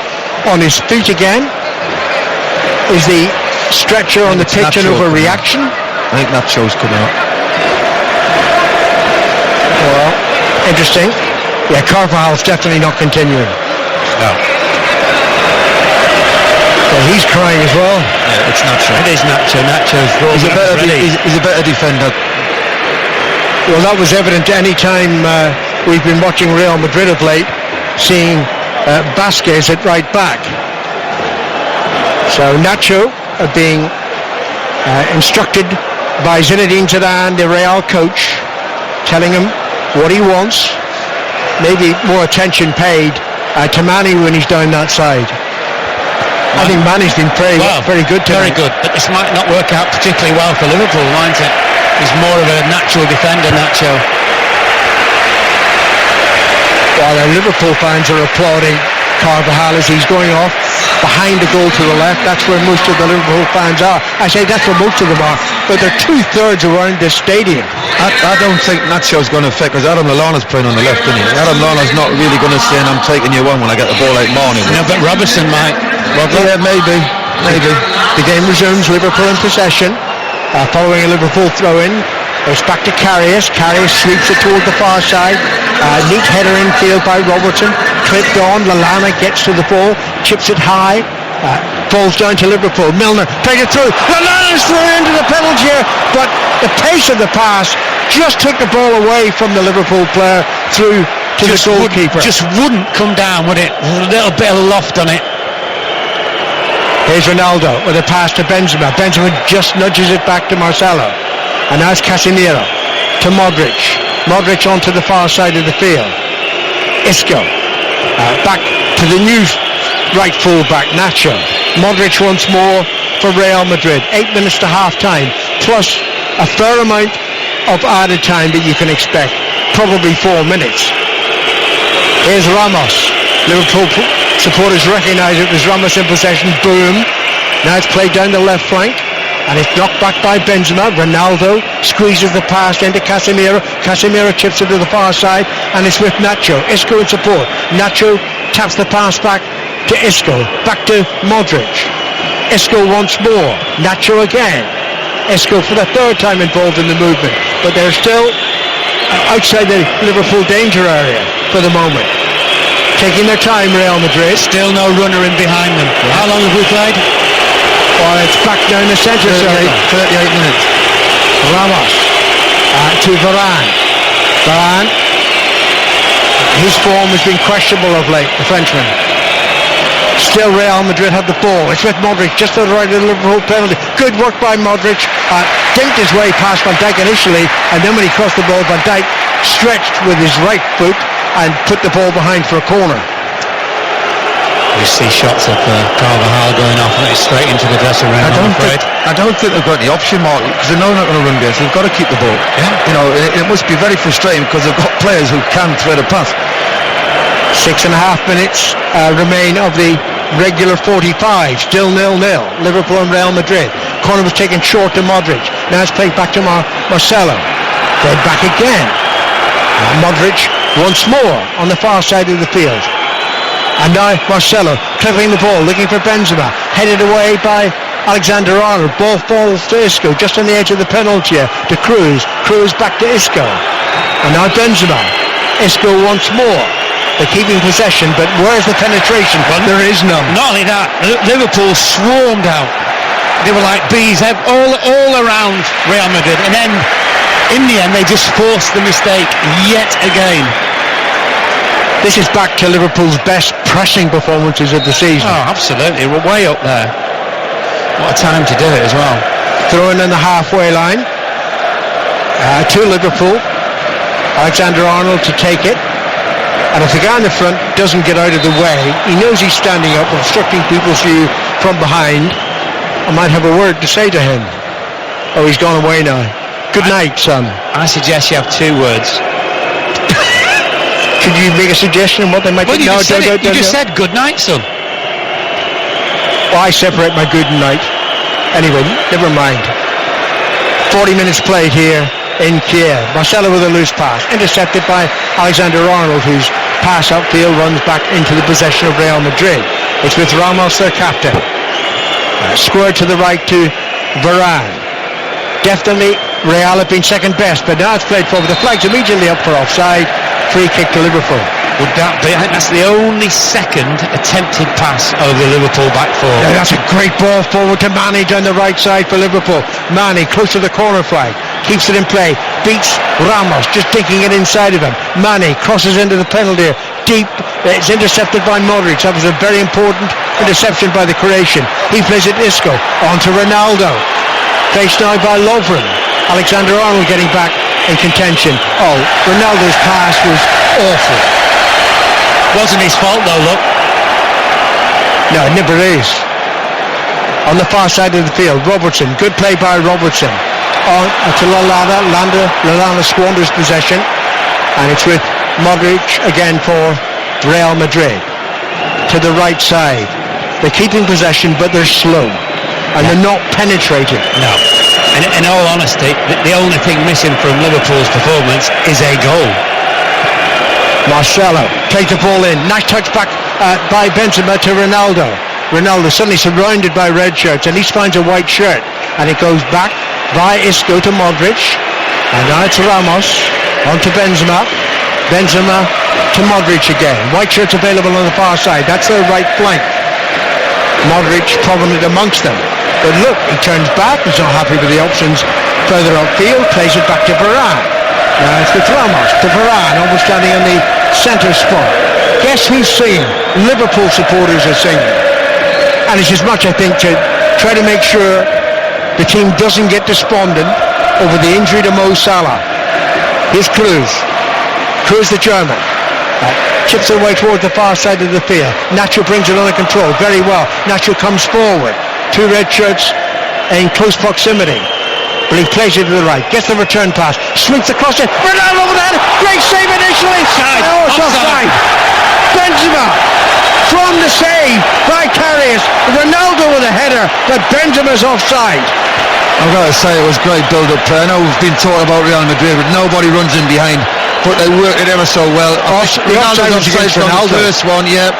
on his feet again. Is the stretcher on the pitch an overreaction? I think Nacho's coming up. Well, interesting. Yeah, Carvajal's definitely not continuing. No. Well, he's crying as well. Yeah, it's Nacho. It is Nacho. He's a better defender. Well, that was evident any time we've been watching Real Madrid of late, seeing Vasquez at right back. So Nacho being instructed by Zinedine Zidane, the Real coach, telling him what he wants. Maybe more attention paid to Manny when he's down that side. I think Manny's been very good tonight. Very good, but this might not work out particularly well for Liverpool, might it? He's more of a natural defender, Nacho. While the Liverpool fans are applauding Carvajal as he's going off behind the goal to the left. That's where most of the Liverpool fans are. I say that's where most of them are, but they're 2/3 around the stadium. I don't think Nacho's going to affect, because Adam Lallana's playing on the left, isn't he? Adam Lallana's not really going to say, I'm taking you on when I get the ball out morning. No, but Robertson might. Yeah, maybe. The game resumes, Liverpool in possession, following a Liverpool throw-in. It's back to Karius. Karius sweeps it toward the far side. Neat header infield by Robertson. Clipped on. Lallana gets to the ball, chips it high, falls down to Liverpool. Milner plays it through. Lallana's thrown into the penalty here, but the pace of the pass just took the ball away from the Liverpool player through to the goalkeeper. Just wouldn't come down, would it? A little bit of loft on it. Here's Ronaldo with a pass to Benzema. Benzema just nudges it back to Marcelo. And now it's Casemiro to Modric. Modric onto the far side of the field. Isco back to the new right full-back, Nacho. Modric once more for Real Madrid. 8 minutes to half-time, plus a fair amount of added time that you can expect. Probably 4 minutes. Here's Ramos. Liverpool supporters recognise it was Ramos in possession. Boom. Now it's played down the left flank. And it's knocked back by Benzema. Ronaldo squeezes the pass into Casemiro. Casemiro chips it to the far side, and it's with Nacho. Isco in support. Nacho taps the pass back to Isco. Back to Modric. Isco once more. Nacho again. Isco for the third time involved in the movement. But they're still outside the Liverpool danger area for the moment. Taking their time, Real Madrid. Still no runner in behind them. Yeah. How long have we played? Well, it's back down the centre circle. 38 minutes. Ramos to Varane. Varane, his form has been questionable of late, the Frenchman. Still Real Madrid have the ball. It's with Modric just to the right of the Liverpool penalty. Good work by Modric. Dinked his way past Van Dijk initially, and then when he crossed the ball, Van Dijk stretched with his right foot and put the ball behind for a corner. You see shots of Carvajal going off and it's straight into the dressing room. I don't think they've got the option, Mark, because they know they're not going to run games. They've got to keep the ball. Yeah. You know, it must be very frustrating because they've got players who can thread a pass. 6.5 minutes remain of the regular 45. Still 0-0. Liverpool and Real Madrid. Corner was taken short to Modric. Now it's played back to Marcelo. Fed back again. Modric once more on the far side of the field. And now Marcelo clipping the ball, looking for Benzema. Headed away by Alexander-Arnold. Ball falls to Isco, just on the edge of the penalty area, to Cruz. Cruz back to Isco. And now Benzema. Isco once more. They're keeping possession, but where's the penetration? Well, there is none. Not only that, Liverpool swarmed out. They were like bees all around Real Madrid, and then in the end they just forced the mistake yet again. This is back to Liverpool's best pressing performances of the season. Oh, absolutely. We're way up there. What a time to do it as well. Throwing in the halfway line to Liverpool. Alexander-Arnold to take it. And if the guy in the front doesn't get out of the way, he knows he's standing up, obstructing people's view from behind. I might have a word to say to him. Oh, he's gone away now. Good night, son. I suggest you have 2 words. Could you make a suggestion of what they might do? You just said good night, son. Well, I separate my good and night. Anyway, never mind. 40 minutes played here in Kiev. Marcelo with a loose pass, intercepted by Alexander-Arnold, whose pass upfield runs back into the possession of Real Madrid. It's with Ramos, their captain. Squared to the right to Varane. Definitely Real have been second best, but now it's played forward. The flag's immediately up for offside. Free kick to Liverpool. Would that be? I think that's the only second attempted pass over the Liverpool back four. Yeah, that's a great ball forward to Mane down the right side for Liverpool. Mane close to the corner flag, keeps it in play, beats Ramos, just taking it inside of him. Mane crosses into the penalty area, deep. It's intercepted by Modric. That was a very important interception by the Croatian. He plays it Isco on to Ronaldo, faced now by Lovren. Alexander-Arnold getting back in contention. Oh, Ronaldo's pass was awful. Wasn't his fault though, look. No, it never is. On the far side of the field, Robertson, good play by Robertson. On to Lallana. Lallana squanders possession, and it's with Modric again for Real Madrid. To the right side. They're keeping possession, but they're slow, and they're not penetrating. No. And in all honesty, the only thing missing from Liverpool's performance is a goal. Marcelo takes the ball in. Nice touch back by Benzema to Ronaldo. Ronaldo suddenly surrounded by red shirts, and he finds a white shirt, and it goes back by Isco to Modric, and now it's Ramos on to Benzema. Benzema to Modric again. White shirts available on the far side. That's their right flank. Modric prominent amongst them. But look, he turns back. He's not happy with the options further upfield. Plays it back to Varane. Now it's with Ramos to Varane, almost standing on the centre spot. Guess who's singing? Liverpool supporters are singing. And it's as much, I think, to try to make sure the team doesn't get despondent over the injury to Mo Salah. Here's Cruz. Cruz the German. Chips it away towards the far side of the field. Nacho brings it under control very well. Nacho comes forward. 2 red shirts in close proximity. But he plays it to the right, gets the return pass, swings across it, Ronaldo over the head, great save initially, oh, it's offside. Benzema from the save by Karius, Ronaldo with a header, but Benzema's offside. I've got to say it was great build-up play. I know we've been talking about Real Madrid, but nobody runs in behind, but they worked it ever so well. Ronaldo's offside from the first one, yeah,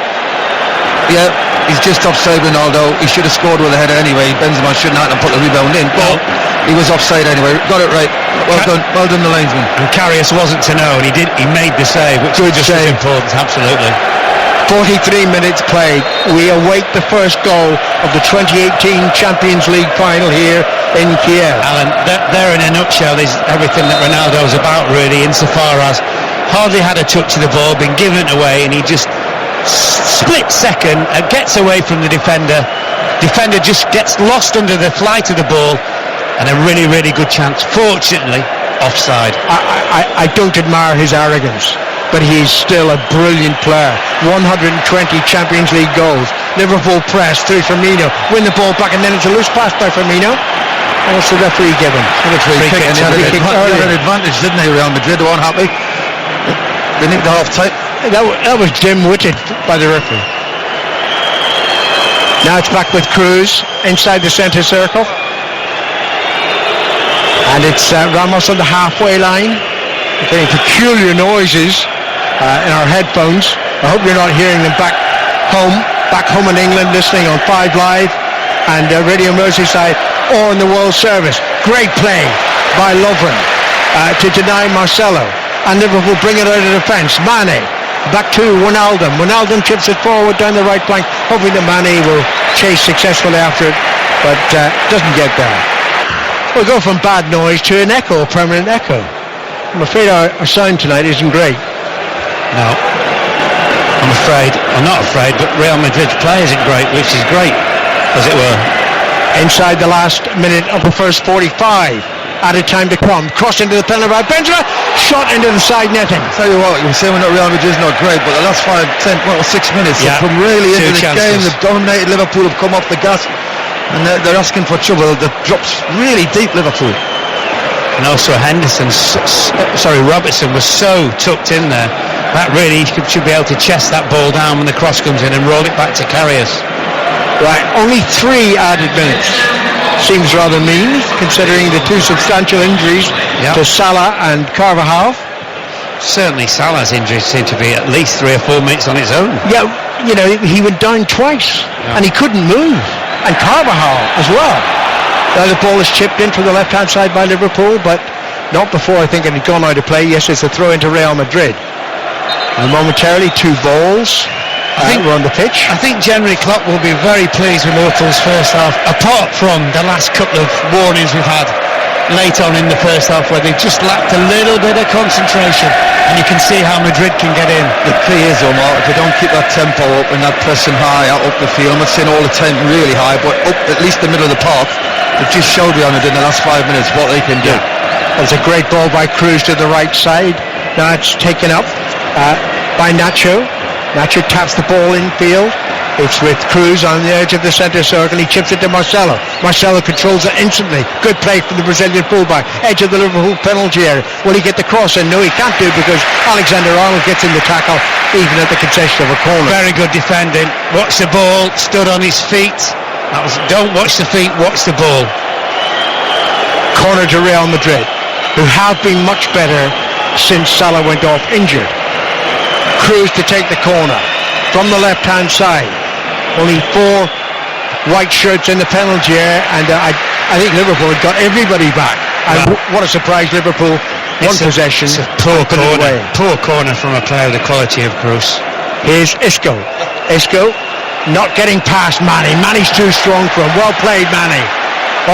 he's just offside Ronaldo. He should have scored with a header anyway. Benzema shouldn't have put the rebound in, but he was offside anyway. Got it right. Well done the linesman. And Karius wasn't to know, and he made the save, which was just as important. Absolutely. 43 minutes played. We await the first goal of the 2018 Champions League final here in Kiev. Alan, there in a nutshell is everything that Ronaldo's about, really, insofar as hardly had a touch of the ball, been given it away, and he just split second and gets away from the defender. Defender just gets lost under the flight of the ball, and a really, really good chance. Fortunately, offside. I don't admire his arrogance, but he's still a brilliant player. 120 Champions League goals. Liverpool press through Firmino, win the ball back, and then it's a loose pass by Firmino. And what's the referee given? Free kick. They had an advantage, didn't they, Real Madrid? They weren't happy. They nicked the half-time. That was dim-witted by the referee. Now it's back with Cruz inside the centre circle. And it's Ramos on the halfway line. Getting peculiar noises in our headphones. I hope you're not hearing them back home in England, listening on 5 Live and Radio Merseyside or in the World Service. Great play by Lovren to deny Marcelo. And Liverpool bring it out of defence. Mane back to Wijnaldum. Wijnaldum chips it forward down the right flank, hoping that Mane will chase successfully after it, but doesn't get there. We'll go from bad noise to an echo, a permanent echo. I'm afraid our sound tonight isn't great. No, I'm not afraid, but Real Madrid's play isn't great, which is great, as it were. Inside the last minute of the first 45. Added time to come. Cross into the penalty by Benzema. Shot into the side netting. Tell you what, you were saying Real Madrid's not great, but the last 5, 10, 6 minutes, they've come really into the game. They've dominated Liverpool, have come off the gas, and they're asking for trouble. They've dropped really deep, Liverpool. And also Robertson was so tucked in there. That really should be able to chest that ball down when the cross comes in and roll it back to Karius. Right, only 3 added minutes. Seems rather mean, considering the 2 substantial injuries to Salah and Carvajal. Certainly Salah's injuries seem to be at least 3 or 4 minutes on its own. Yeah, you know, he went down twice and he couldn't move. And Carvajal as well. Now the ball is chipped in from the left-hand side by Liverpool, but not before I think it had gone out of play. Yes, it's a throw into Real Madrid. And momentarily 2 balls. We're on the pitch. I think generally Klopp will be very pleased with Liverpool's first half, apart from the last couple of warnings we've had late on in the first half where they've just lacked a little bit of concentration, and you can see how Madrid can get in. The key is, Omar, if they don't keep that tempo up and that pressing high up the field, I'm not saying all the time really high, but up at least the middle of the park, they've just showed Real Madrid in the last 5 minutes what they can do. There's a great ball by Cruz to the right side. Now it's taken up by Nacho. Nacho taps the ball infield. It's with Cruz on the edge of the centre circle. He chips it to Marcelo. Marcelo controls it instantly. Good play from the Brazilian fullback. Edge of the Liverpool penalty area. Will he get the cross in? No, he can't do, because Alexander-Arnold gets in the tackle even at the concession of a corner. Very good defending. Watch the ball. Stood on his feet. Don't watch the feet, watch the ball. Corner to Real Madrid, who have been much better since Salah went off injured. Cruz to take the corner from the left-hand side. Only 4 white shirts in the penalty area, and I think Liverpool had got everybody back. And what a surprise, Liverpool won possession. It's a poor corner from a player of the quality of Cruz. Here's Isco. Isco not getting past Mane. Mane's too strong for him. Well played, Mane.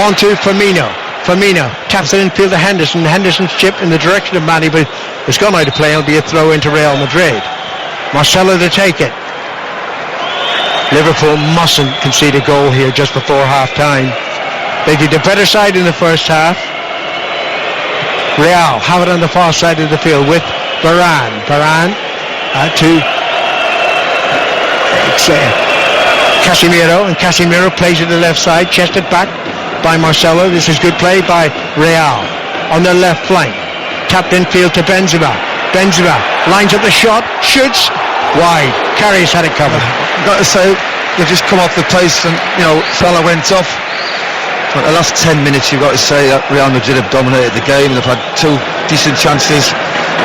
On to Firmino. Firmino taps it infield to Henderson. Henderson's chipped in the direction of Mane, but it's gone out of play. It'll be a throw into Real Madrid. Marcelo to take it. Liverpool mustn't concede a goal here just before half-time. They did the better side in the first half. Real have it on the far side of the field with Varane. Varane to Casemiro, and Casemiro plays it to the left side, chested back by Marcelo. This is good play by Real on the left flank. Tapped infield to Benzema. Benzema lines up the shot, shoots wide. Karius had it covered. I've got to say, they've just come off the pace, and Salah went off. But the last 10 minutes, you've got to say that Real Madrid have dominated the game. They've had 2 decent chances.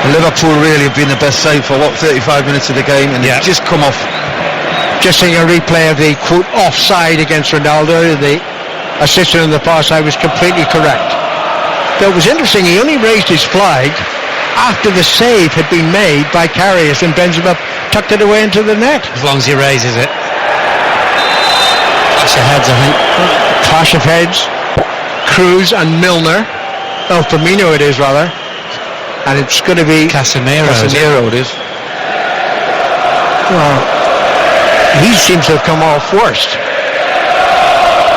And Liverpool really have been the best side for 35 minutes of the game, and they've just come off. Just seeing a replay of the quote offside against Ronaldo. The assistant on the far side was completely correct. Though it was interesting, he only raised his flag after the save had been made by Karius, and Benzema tucked it away into the net. As long as he raises it. Clash of heads, I think. Clash of heads. Cruz and Milner. Oh, Firmino it is, rather. And it's going to be Casemiro it is. Well, he seems to have come off worst.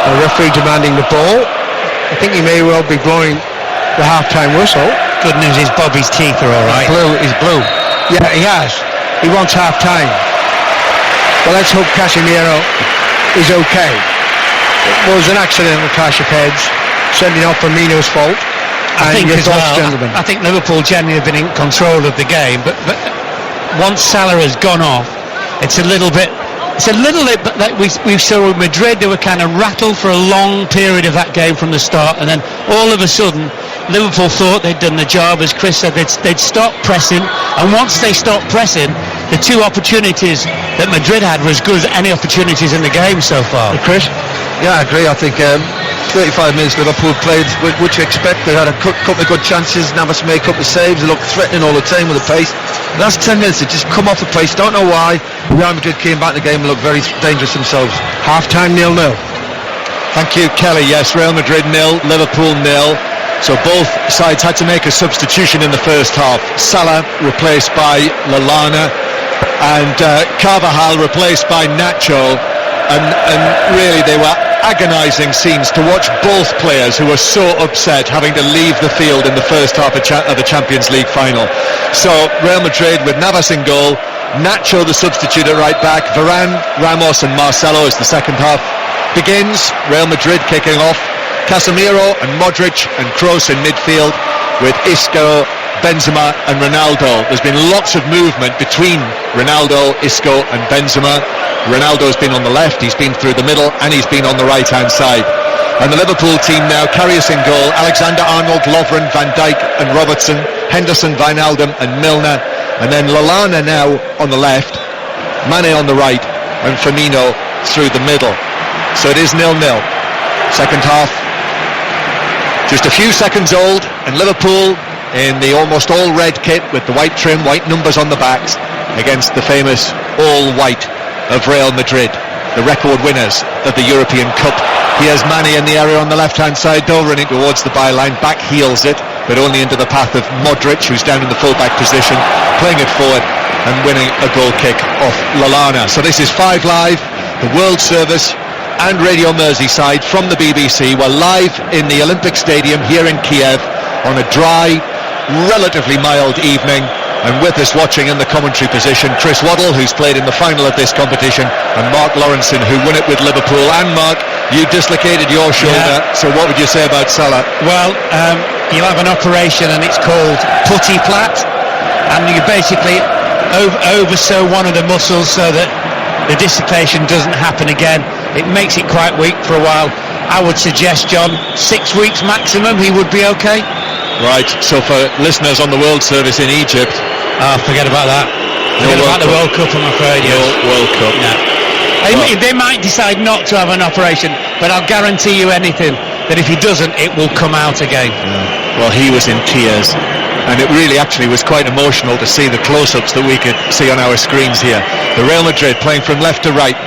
The referee demanding the ball. I think he may well be blowing the half-time whistle. Good news is Bobby's teeth are all right. He's blue. Yeah, he has. He wants half-time. Well, let's hope Casemiro is okay. It was an accidental clash of heads, sending off Firmino's fault. I think as well, gentlemen. I think Liverpool generally have been in control of the game, but once Salah has gone off, it's a little bit like we saw with Madrid. They were kind of rattled for a long period of that game from the start, and then all of a sudden Liverpool thought they'd done the job. As Chris said, they'd stop pressing, and once they stopped pressing, the two opportunities that Madrid had were as good as any opportunities in the game so far. Chris? Yeah, I agree. I think 35 minutes Liverpool played what you expect. They had a couple of good chances. Navas made a couple of saves. They looked threatening all the time with the pace. The last 10 minutes, they just come off the pace. Don't know why. Real Madrid came back in the game and looked very dangerous themselves. Half-time 0-0. Thank you, Kelly. Yes, Real Madrid 0, Liverpool 0. So both sides had to make a substitution in the first half. Salah replaced by Lallana, and Carvajal replaced by Nacho. And really, they were agonising scenes to watch both players who were so upset having to leave the field in the first half of the Champions League final. So Real Madrid with Navas in goal, Nacho the substitute at right back, Varane, Ramos and Marcelo as the second half begins. Real Madrid kicking off, Casemiro and Modric and Kroos in midfield with Isco, Benzema and Ronaldo. There's been lots of movement between Ronaldo, Isco and Benzema. Ronaldo's been on the left, he's been through the middle, and he's been on the right hand side. And the Liverpool team now, Karius in goal, Alexander-Arnold, Lovren, Van Dijk and Robertson, Henderson, Wijnaldum and Milner, and then Lallana now on the left, Mane on the right and Firmino through the middle. So it is 0-0. Second half just a few seconds old, and Liverpool in the almost all red kit with the white trim, white numbers on the backs, against the famous all white of Real Madrid, the record winners of the European Cup. Here's Mane in the area on the left hand side though, running towards the byline, back heels it, but only into the path of Modric, who's down in the full-back position, playing it forward and winning a goal kick off Lallana. So this is 5 Live, the World Service and Radio Merseyside from the BBC. We're live in the Olympic Stadium here in Kiev on a dry, relatively mild evening, and with us watching in the commentary position, Chris Waddle, who's played in the final of this competition, and Mark Lawrenson, who won it with Liverpool. And Mark, you dislocated your shoulder, so what would you say about Salah? Well, you'll have an operation and it's called putty plat, and you basically oversew one of the muscles so that the dislocation doesn't happen again. It makes it quite weak for a while. I would suggest, John, 6 weeks maximum, he would be okay. Right, so for listeners on the World Service in Egypt, forget about that. Forget about the World Cup, I'm afraid. No World Cup. Yeah. They might decide not to have an operation, but I'll guarantee you anything that if he doesn't, it will come out again. Yeah. Well, he was in tears, and it really actually was quite emotional to see the close-ups that we could see on our screens here. The Real Madrid playing from left to right,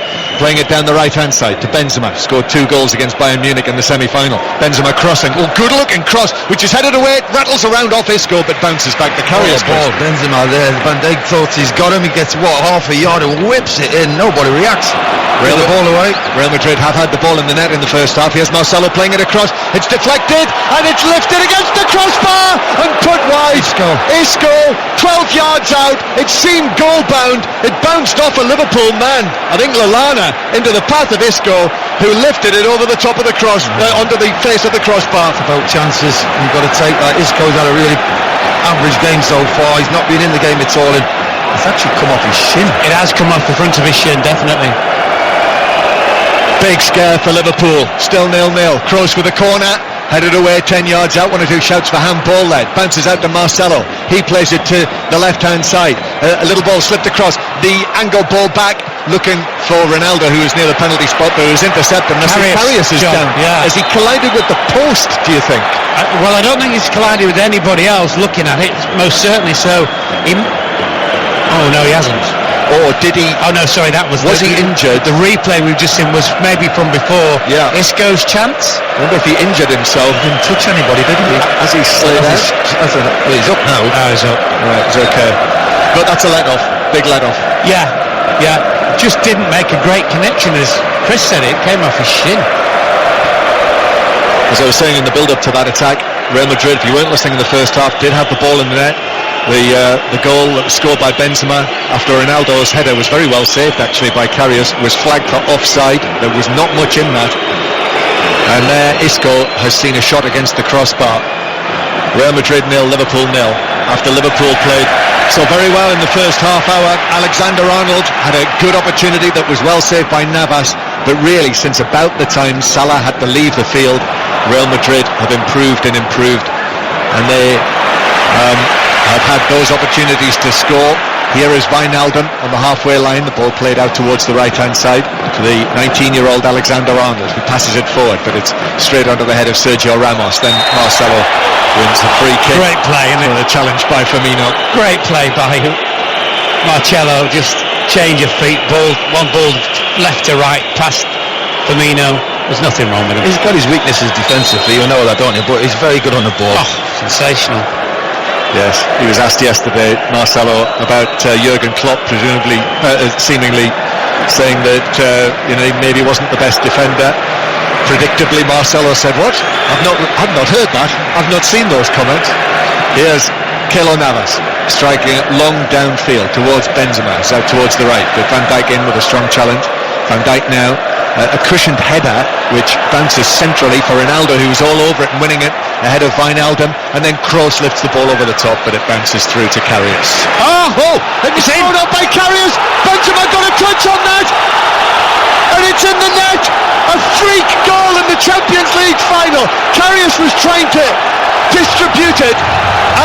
playing it down the right-hand side to Benzema, scored 2 goals against Bayern Munich in the semi-final. Benzema crossing, good-looking cross, which is headed away, rattles around off Isco, but bounces back. The carrier's ball. Benzema there, Van Dijk thought he's got him, he gets half a yard and whips it in, nobody reacts. Real the ball away. Real Madrid have had the ball in the net in the first half. Here's Marcelo playing it across, it's deflected, and it's lifted against the crossbar, and put wide. Isco, 12 yards out, it seemed goal-bound, it bounced off a Liverpool man, I think Lallana, into the path of Isco, who lifted it over the top of the cross, onto the face of the crossbar. It's about chances, you've got to take that. Isco's had a really average game so far, he's not been in the game at all, and it's actually come off his shin. It has come off the front of his shin, definitely. Big scare for Liverpool, still 0-0. Kroos with a corner, headed away 10 yards out, 1 or 2 shouts for handball there, bounces out to Marcelo, he plays it to the left hand side, a little ball slipped across, the angle ball back, looking for Ronaldo, who is near the penalty spot, but was intercepted. Karius is down. Yeah. Has he collided with the post, do you think? Well, I don't think he's collided with anybody else looking at it, most certainly so. Oh no, he hasn't. Or did he? Oh no, sorry, that was he injured? The replay we've just seen was maybe from before. Yeah. Isco's chance. I wonder if he injured himself. He didn't touch anybody, did he? As he slid out. He's up now. Oh, he's up. Right, it's okay. But that's a let-off. Big let-off. Yeah. Just didn't make a great connection, as Chris said. It came off his shin. As I was saying in the build-up to that attack, Real Madrid, if you weren't listening in the first half, did have the ball in the net. The goal that was scored by Benzema after Ronaldo's header was very well saved actually by Karius, was flagged for offside. There was not much in that, and there Isco has seen a shot against the crossbar. Real Madrid 0, Liverpool 0. After Liverpool played so very well in the first half hour, Alexander-Arnold had a good opportunity that was well saved by Navas, but really since about the time Salah had to leave the field, Real Madrid have improved. and they have had those opportunities to score. Here is Wijnaldum on the halfway line. The ball played out towards the right-hand side to the 19-year-old Alexander-Arnold, who passes it forward, but it's straight onto the head of Sergio Ramos. Then Marcelo wins the free kick. Great play, isn't it? The challenge by Firmino. Great play by Marcelo. Just change of feet, one ball left to right, past Firmino. There's nothing wrong with him. He's got his weaknesses defensively, you know that, don't you? But he's very good on the ball. Oh, sensational. Yes, he was asked yesterday, Marcelo, about Jurgen Klopp, presumably, seemingly saying that he maybe wasn't the best defender. Predictably, Marcelo said, "What? I've not heard that. I've not seen those comments." Here's Keylor Navas striking it long downfield towards Benzema, it's out towards the right, but Van Dijk in with a strong challenge. Van Dijk now, a cushioned header which bounces centrally for Ronaldo, who's all over it and winning it ahead of Wijnaldum, and then Kroos lifts the ball over the top, but it bounces through to Karius. It was thrown up by Karius. Benzema got a touch on that, and it's in the net. A freak goal in the Champions League final. Karius was trying to distribute it,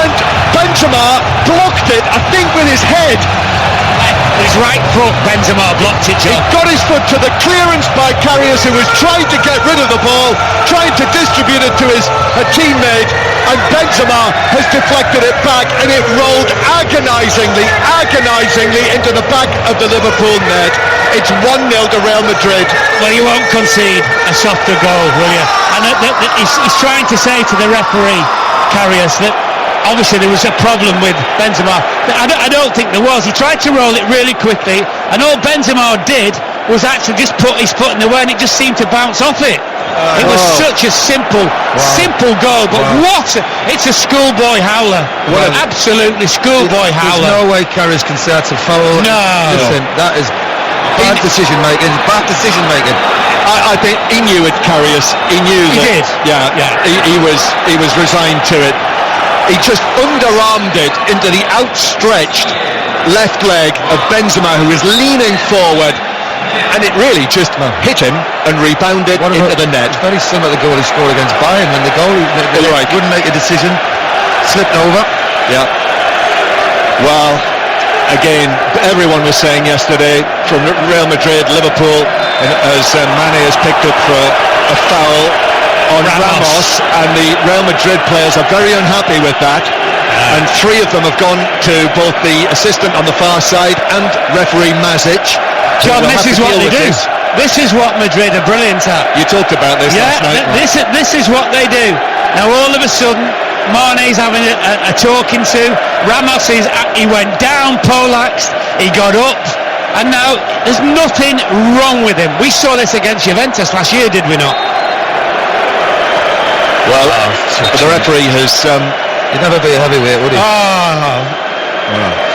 and Benzema blocked it, I think with his head. His right foot, Benzema blocked it, John. He got his foot to the clearance by Karius, who was trying to get rid of the ball, trying to distribute it to his teammate, and Benzema has deflected it back, and it rolled agonisingly into the back of the Liverpool net. It's 1-0 to Real Madrid. Well, you won't concede a softer goal, will you? And he's trying to say to the referee, Karius, that obviously there was a problem with Benzema. I don't think there was. He tried to roll it really quickly, and all Benzema did was actually just put his foot in the way, and it just seemed to bounce off it. It was such a simple goal, but it's a schoolboy howler. Absolutely schoolboy howler. There's no way Karius can say that's a foul. No. Listen, that is bad decision making. I think he knew it, Karius. He knew that. He did. Yeah. He was resigned to it. He just underarmed it into the outstretched left leg of Benzema, who was leaning forward, and it really just hit him and rebounded into the net. It's very similar to the goal he scored against Bayern, when the goalie wouldn't make a decision, slipped over. Yeah. Well, again, everyone was saying yesterday from Real Madrid, Liverpool, as Mane has picked up for a foul on Ramos, and the Real Madrid players are very unhappy with that, and three of them have gone to both the assistant on the far side and referee Mazic. John, this is what they do. This is what Madrid are brilliant at. You talked about this last night. This is what they do. Now all of a sudden, Mane's having a talking to. Ramos he went down, poleaxed, he got up, and now there's nothing wrong with him. We saw this against Juventus last year, did we not? Well, the referee has... he'd never be a heavyweight, would he?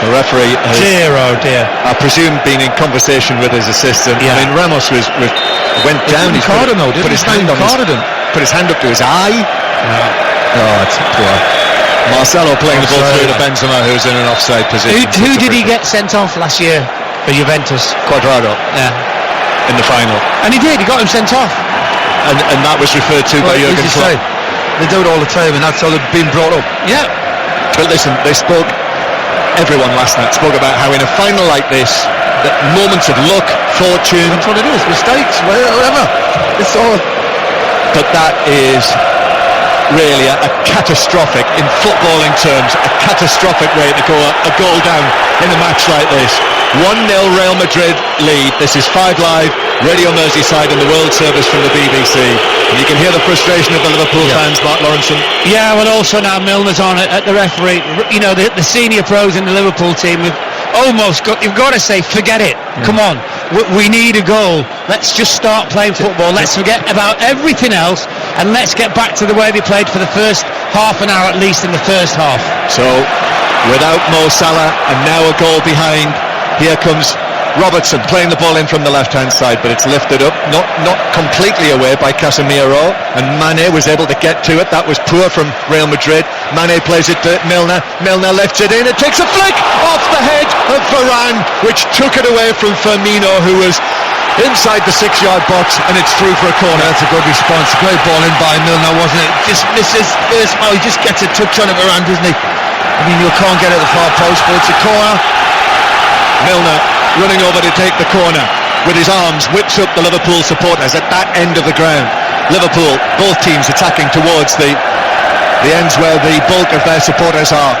The referee has... Dear. I presume been in conversation with his assistant. Yeah. I mean, Ramos went down. He put his hand up to his eye. Oh, it's poor. Marcelo playing the ball through to Benzema, who's in an offside position. Who did he get sent off last year for Juventus? Cuadrado. Yeah. In the final. And he did. He got him sent off. And that was referred to by Jurgen Klopp. They do it all the time, and that's how they've been brought up. Yeah. But listen, everyone last night spoke about how in a final like this, that moments of luck, fortune... That's what it is, mistakes, whatever. It's all... But that is really a catastrophic, in footballing terms, a catastrophic way to go a goal down in a match like this. 1-0 Real Madrid lead. This is 5 Live, Radio Merseyside and the World Service from the BBC. And you can hear the frustration of the Liverpool fans, Mark Lawrenson. Yeah, well also now Milner's on at the referee. You know, the senior pros in the Liverpool team have you've got to say, forget it. Come on, we need a goal. Let's just start playing football. Let's forget about everything else, and let's get back to the way they played for the first half an hour, at least in the first half. So, without Mo Salah, and now a goal behind, here comes Robertson playing the ball in from the left-hand side, but it's lifted up, not completely away by Casemiro, and Mane was able to get to it. That was poor from Real Madrid. Mane plays it to Milner. Milner lifts it in. It takes a flick off the head of Varane, which took it away from Firmino, who was inside the 6-yard box, and it's through for a corner. That's a good response. Great ball in by Milner, wasn't it? Just misses first. Oh, he just gets a touch on it around, doesn't he? I mean, you can't get it at the far post, but it's a corner. Milner running over to take the corner with his arms, whips up the Liverpool supporters at that end of the ground. Liverpool, both teams attacking towards the ends where the bulk of their supporters are.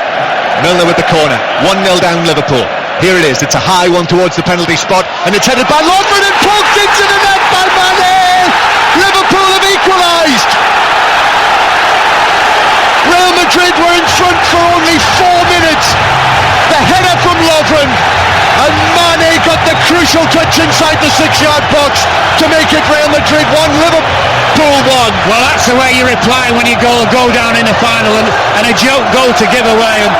Milner with the corner, 1-0 down Liverpool. Here it is, it's a high one towards the penalty spot, and it's headed by Lovren and poked into the net by Mane. Liverpool have equalised. Real Madrid were in front for only 4 minutes. The header from Lovren, and Mane got the crucial touch inside the 6-yard box to make it Real Madrid 1, Liverpool 1. Well, that's the way you reply when you go down in the final, and a joke goal to give away. And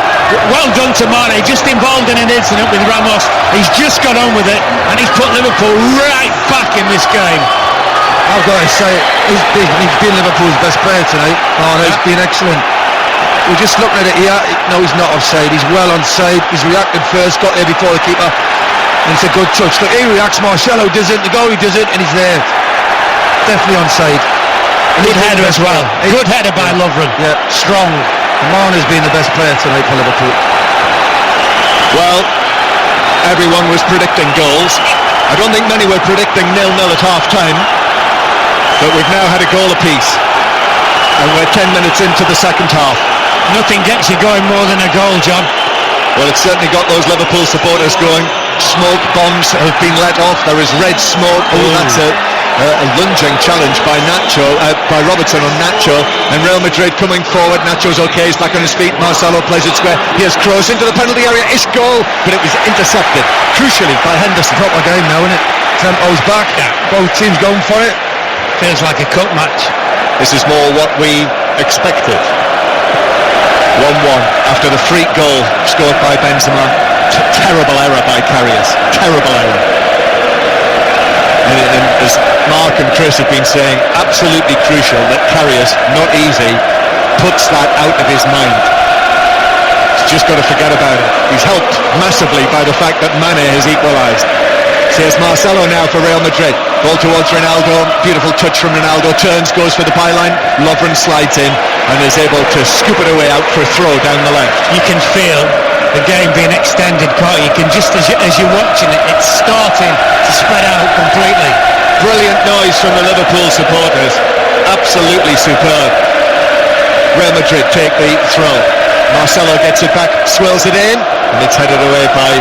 well done to Mane, just involved in an incident with Ramos. He's just got on with it, and he's put Liverpool right back in this game. I've got to say, he's been Liverpool's best player tonight. Oh, he's been excellent. We're just looking at it here. No, he's not offside. He's well onside. He's reacted first, got there before the keeper, and it's a good touch. Look, he reacts. Marcelo does it. The goalie does it, and he's there. Definitely onside. Good header as well. Good header by Lovren. Yeah, strong. Mane's been the best player tonight for Liverpool. Well, everyone was predicting goals. I don't think many were predicting 0-0 at half-time, but we've now had a goal apiece, and we're 10 minutes into the second half. Nothing gets you going more than a goal, John. Well, it's certainly got those Liverpool supporters going. Smoke bombs have been let off. There is red smoke. Oh, that's a lunging challenge by Robertson on Nacho, and Real Madrid coming forward. Nacho's okay, he's back on his feet. Marcelo plays it square. Here's Kroos into the penalty area. It's goal, but it was intercepted crucially by Henderson. Proper game now, isn't it? Tempo's back. Yeah. Both teams going for it. Feels like a cup match. This is more what we expected. 1-1 after the freak goal scored by Benzema. Terrible error by Karius. Terrible error. And as Mark and Chris have been saying, absolutely crucial that Karius, not easy, puts that out of his mind. He's just got to forget about it. He's helped massively by the fact that Mane has equalised. So here's Marcelo now for Real Madrid. Ball towards Ronaldo. Beautiful touch from Ronaldo. Turns, goes for the byline. Lovren slides in and is able to scoop it away out for a throw down the left. You can feel the game being extended quite. You can just, as you're watching it, it's starting to spread out completely. Brilliant noise from the Liverpool supporters. Absolutely superb. Real Madrid take the throw. Marcelo gets it back, swirls it in, and it's headed away by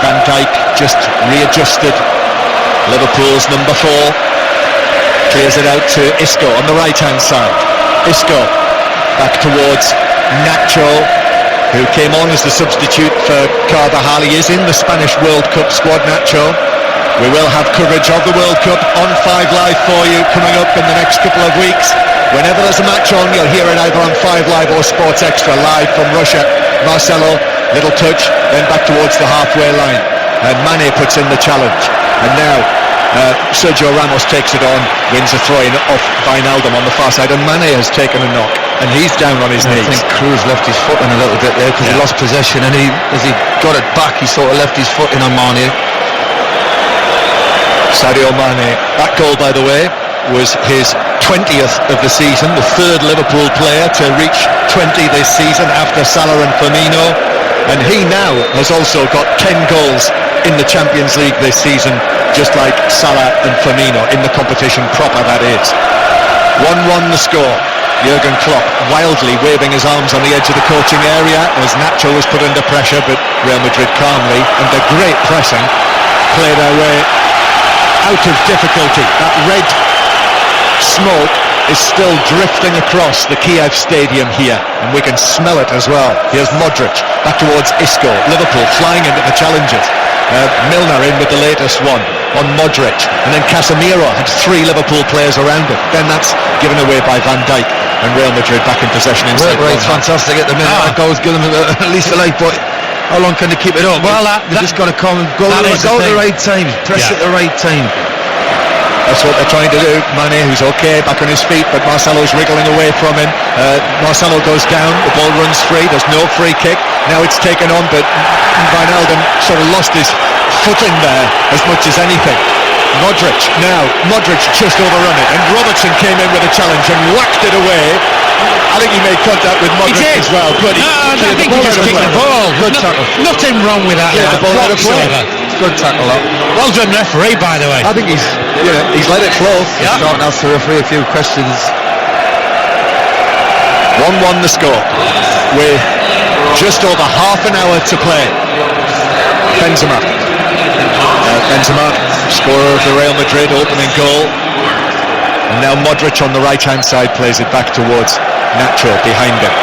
Van Dijk, just readjusted. Liverpool's number 4 clears it out to Isco on the right hand side. Isco back towards Nacho, who came on as the substitute for Carvajal. He is in the Spanish World Cup squad, Nacho. We will have coverage of the World Cup on 5 Live for you coming up in the next couple of weeks. Whenever there's a match on, you'll hear it either on 5 Live or Sports Extra live from Russia. Marcelo, little touch, then back towards the halfway line. And Mane puts in the challenge. And now Sergio Ramos takes it on, wins a throw-in off Wijnaldum on the far side, and Mane has taken a knock, and he's down on his knees. I think Kroos left his foot in a little bit there because he lost possession, and as he got it back, he sort of left his foot in on Mane. Sadio Mane, that goal, by the way, was his 20th of the season, the 3rd Liverpool player to reach 20 this season after Salah and Firmino, and he now has also got 10 goals in the Champions League this season, just like Salah and Firmino in the competition proper, that is. 1-1 the score. Jurgen Klopp wildly waving his arms on the edge of the coaching area as Nacho was put under pressure, but Real Madrid calmly, under great pressing, play their way out of difficulty. That red smoke is still drifting across the Kiev stadium here, and we can smell it as well. Here's Modric back towards Isco. Liverpool flying into the challenges. Milner in with the latest one on Modric, and then Casemiro had 3 Liverpool players around it. Then that's given away by Van Dijk, and Real Madrid back in possession inside. It's fantastic at the minute. That goal's given them at least a life, but how long can they keep it up? Well, they've just got to come and go at the right time, press at the right time. That's what they're trying to do. Mane, who's okay, back on his feet, but Marcelo's wriggling away from him. Marcelo goes down, the ball runs free, there's no free kick. Now it's taken on, but Wijnaldum sort of lost his footing there as much as anything. Modric just overrun it, and Robertson came in with a challenge and whacked it away. I think he made contact with Modric as well, but I think he just kicked the ball. Good tackle. Nothing wrong with that. Yeah, the ball out of play. Good tackle up. Well done, referee, by the way. I think he's let it flow. Yeah. Starting to ask the referee a few questions. 1-1 the score, with just over half an hour to play. Benzema, scorer of the Real Madrid opening goal. And now Modric on the right-hand side plays it back towards Nacho behind him.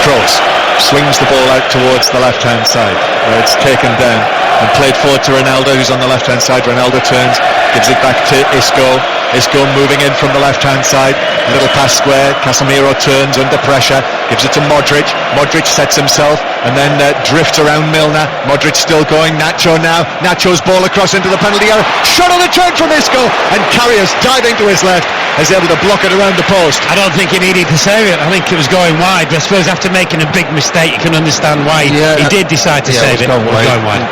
Kroos swings the ball out towards the left-hand side, where it's taken down and played forward to Ronaldo, who's on the left-hand side. Ronaldo turns, gives it back to Isco. Isco moving in from the left-hand side. A little pass square. Casemiro turns under pressure, gives it to Modric. Modric sets himself and then drifts around Milner. Modric still going. Nacho now. Nacho's ball across into the penalty area. Shot on the turn from Isco, and Karius diving to his left is able to block it around the post. I don't think he needed to save it. I think it was going wide. But I suppose after making a big mistake, you can understand why he did decide to save it. Going wide.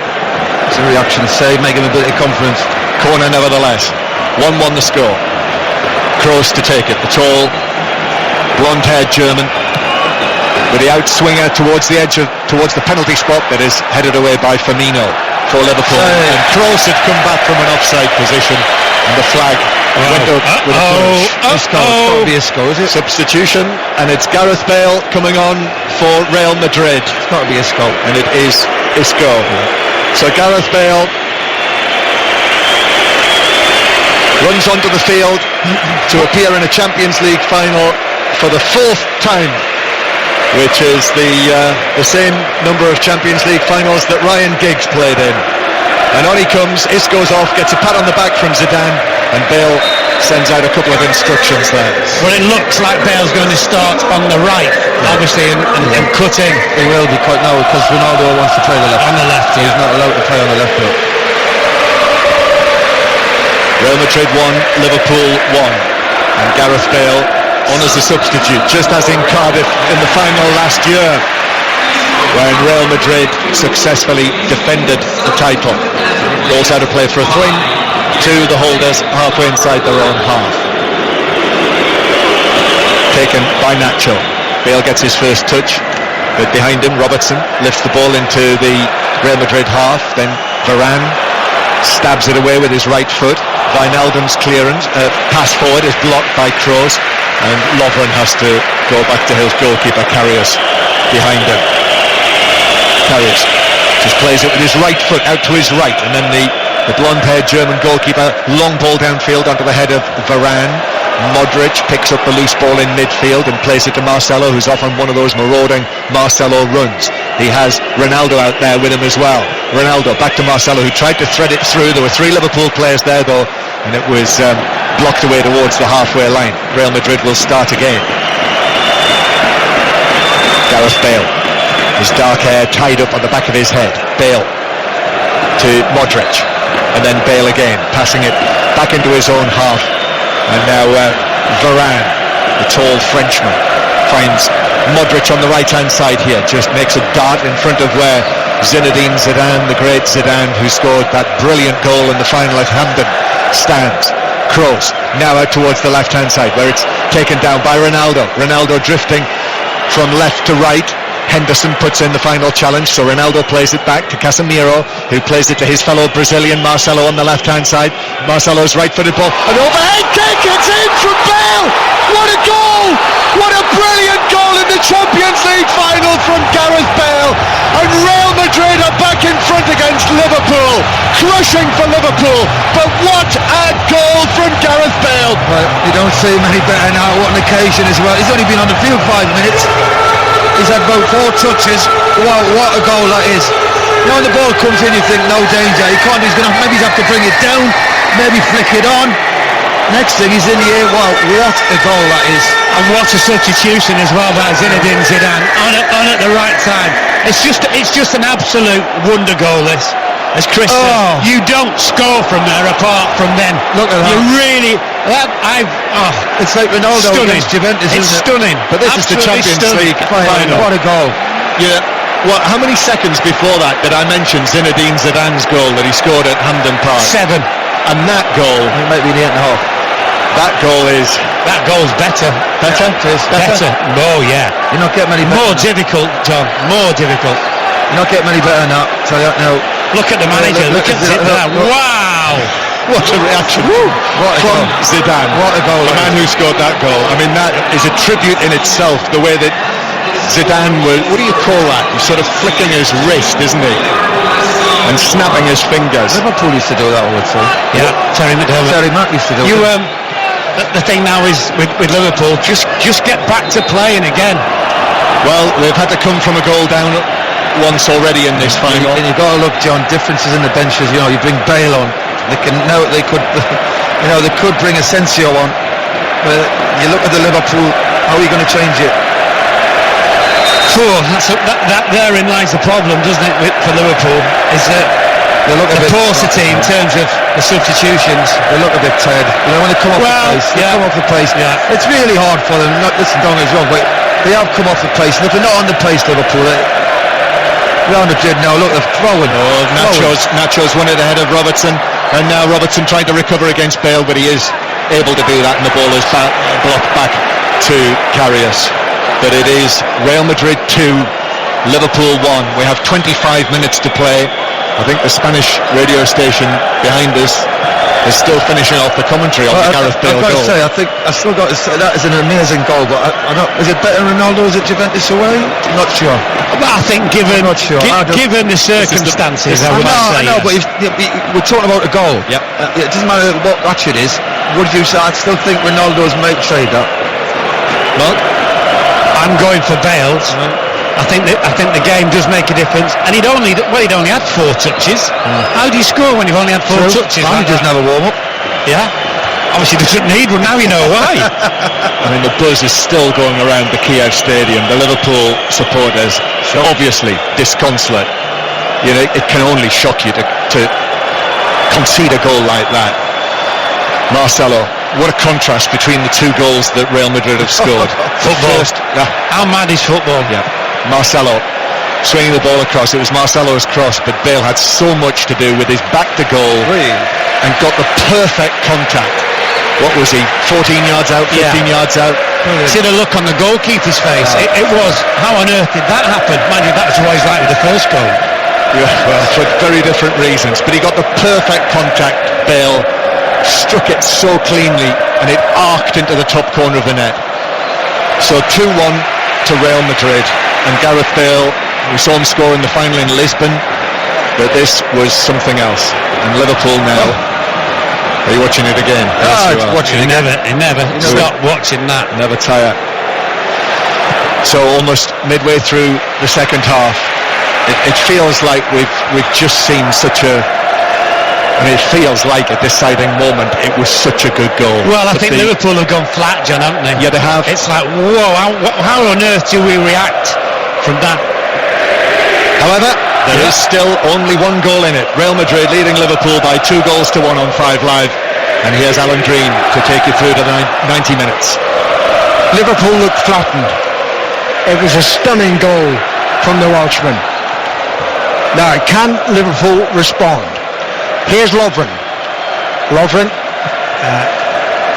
It's a reaction to save, make him a bit of confidence. Corner nevertheless. 1-1 the score. Kroos to take it. The tall, blonde-haired German with the outswinger towards the penalty spot that is headed away by Firmino for Liverpool. And Kroos had come back from an offside position, and the flag went up with a flourish. Isco, is it? Substitution, and it's Gareth Bale coming on for Real Madrid. It's got to be Isco. And it is Isco. So Gareth Bale runs onto the field to appear in a Champions League final for the fourth time, which is the same number of Champions League finals that Ryan Giggs played in. And on he comes, Isco's off, gets a pat on the back from Zidane, and Bale sends out a couple of instructions there. Well, it looks like Bale's going to start on the right, obviously, and cut in. He will be cut now because Ronaldo wants to play the left. On the left, He's not allowed to play on the left foot. Real Madrid 1, Liverpool 1, and Gareth Bale on as a substitute, just as in Cardiff in the final last year, when Real Madrid successfully defended the title. Goals out of play for a throw-in to the holders halfway inside their own half. Taken by Nacho. Bale gets his first touch, but behind him Robertson lifts the ball into the Real Madrid half, then Varane stabs it away with his right foot. Wijnaldum's clearance, pass forward is blocked by Kroos, and Lovren has to go back to his goalkeeper Karius behind him. Karius just plays it with his right foot out to his right, and then the blonde-haired German goalkeeper, long ball downfield onto the head of Varane. Modric picks up the loose ball in midfield and plays it to Marcelo, who's off on one of those marauding Marcelo runs. He has Ronaldo out there with him as well. Ronaldo back to Marcelo, who tried to thread it through. There were three Liverpool players there though, and it was blocked away towards the halfway line. Real Madrid will start again. Gareth Bale, his dark hair tied up on the back of his head. Bale to Modric, and then Bale again, passing it back into his own half. And now Varane, the tall Frenchman, finds Modric on the right-hand side here, just makes a dart in front of where Zinedine Zidane, the great Zidane, who scored that brilliant goal in the final at Hampden, stands. Kroos, now out towards the left-hand side, where it's taken down by Ronaldo. Ronaldo drifting from left to right. Henderson puts in the final challenge, so Ronaldo plays it back to Casemiro, who plays it to his fellow Brazilian Marcelo on the left-hand side. Marcelo's right-footed ball, an overhead kick, it's in from Bale! What a goal! What a brilliant goal in the Champions League final from Gareth Bale! And Real Madrid are back in front against Liverpool, crushing for Liverpool, but what a goal from Gareth Bale! Well, you don't see many better now. What an occasion as well. He's only been on the field 5 minutes. He's had about 4 touches. Wow, what a goal that is. Now when the ball comes in, you think no danger. He can't, he's going to maybe have to bring it down, maybe flick it on. Next thing, he's in the air. Wow, what a goal that is. And what a substitution as well by Zinedine Zidane on at the right time. It's just an absolute wonder goal, this. As Chris said, you don't score from there apart from then. Look at that. You really... It's like Ronaldo against Juventus, It's isn't it? stunning. But this is the Champions League final. What a goal. Yeah, how many seconds before that did I mention Zinedine Zidane's goal that he scored at Hampden Park? 7. And that goal, It might be the 8.5. that goal is That goal's better. better. Better. Oh yeah. You're not getting many better. More difficult, John. More difficult. You're not getting many better than that. Tell you that now. Look at the manager. Look at Zidane. Wow. What a reaction What a from goal. Zidane. What a goal. The man who scored that goal. I mean, that is a tribute in itself, the way that Zidane was, what do you call that? He's sort of flicking his wrist, isn't he? And snapping his fingers. Liverpool used to do that all the time. Yeah. Terry McDermott. Terry Mack used to do You it. the thing now is with Liverpool, just get back to playing again. Well, they've had to come from a goal down once already in this final. And you've got to look, John, differences in the benches. You know, you bring Bale on. They could bring Asensio on. But you look at the Liverpool, how are you going to change it? That therein lies the problem, doesn't it, for Liverpool? Is that They look a the bit paucity in terms of the substitutions. They look a bit tired. You know, when they come off the pace, yeah. come off the pace. Yeah. It's really hard for them. Listen, don't get me wrong, but they have come off the pace. And if they're not on the pace, Liverpool, Real Madrid now, look, they're throwing. Nacho's won it ahead of Robertson, and now Robertson trying to recover against Bale, but he is able to do that, and the ball is blocked back to Karius. But it is Real Madrid 2, Liverpool 1. We have 25 minutes to play. I think the Spanish radio station behind us is still finishing off the commentary on the Gareth Bale I've got goal. to say, I still got to say that is an amazing goal. But I don't, is it better than Ronaldo? Is it Juventus away? I'm not sure. But I think given I'm not sure. given the circumstances, I I would say know, yes. but we're talking about a goal. Yep. It doesn't matter what match it is. Would you say? I still think Ronaldo's might trade that. Well, I'm going for Bale's. I think the game does make a difference, and he'd only had 4 touches. How do you score when you've only had 4 touches? He doesn't have a warm up. Yeah, obviously doesn't need one. Now you know why. I mean, the buzz is still going around the Kiev Stadium. The Liverpool supporters obviously disconsolate. You know, it can only shock you to concede a goal like that. Marcelo, what a contrast between the 2 goals that Real Madrid have scored. Football. How mad is football? Yeah, Marcelo swinging the ball across. It was Marcelo's cross, but Bale had so much to do with his back to goal and got the perfect contact. What was he, 14 yards out, 15 yards out? See the look on the goalkeeper's face. It was, how on earth did that happen? Mind you, that's what he's like with the first goal. Yeah, well, for very different reasons. But he got the perfect contact, Bale. Struck it so cleanly, and it arced into the top corner of the net. So 2-1 to Real Madrid, and Gareth Bale, we saw him score in the final in Lisbon, but this was something else. And Liverpool now, are you watching it again? Yes, you are. Watching it. Never stop watching that. Never tire. So almost midway through the second half, it feels like we've just seen such a, I mean, it feels like a deciding moment. It was such a good goal. Well, I think Liverpool have gone flat, John, haven't they? Yeah, they have. It's like, whoa, how on earth do we react from that? However, there is still only 1 goal in it. Real Madrid leading Liverpool by 2 goals to 1 on 5 Live. And here's Alan Green to take you through the 90 minutes. Liverpool looked flattened. It was a stunning goal from the Welshman. Now, can Liverpool respond? Here's Lovren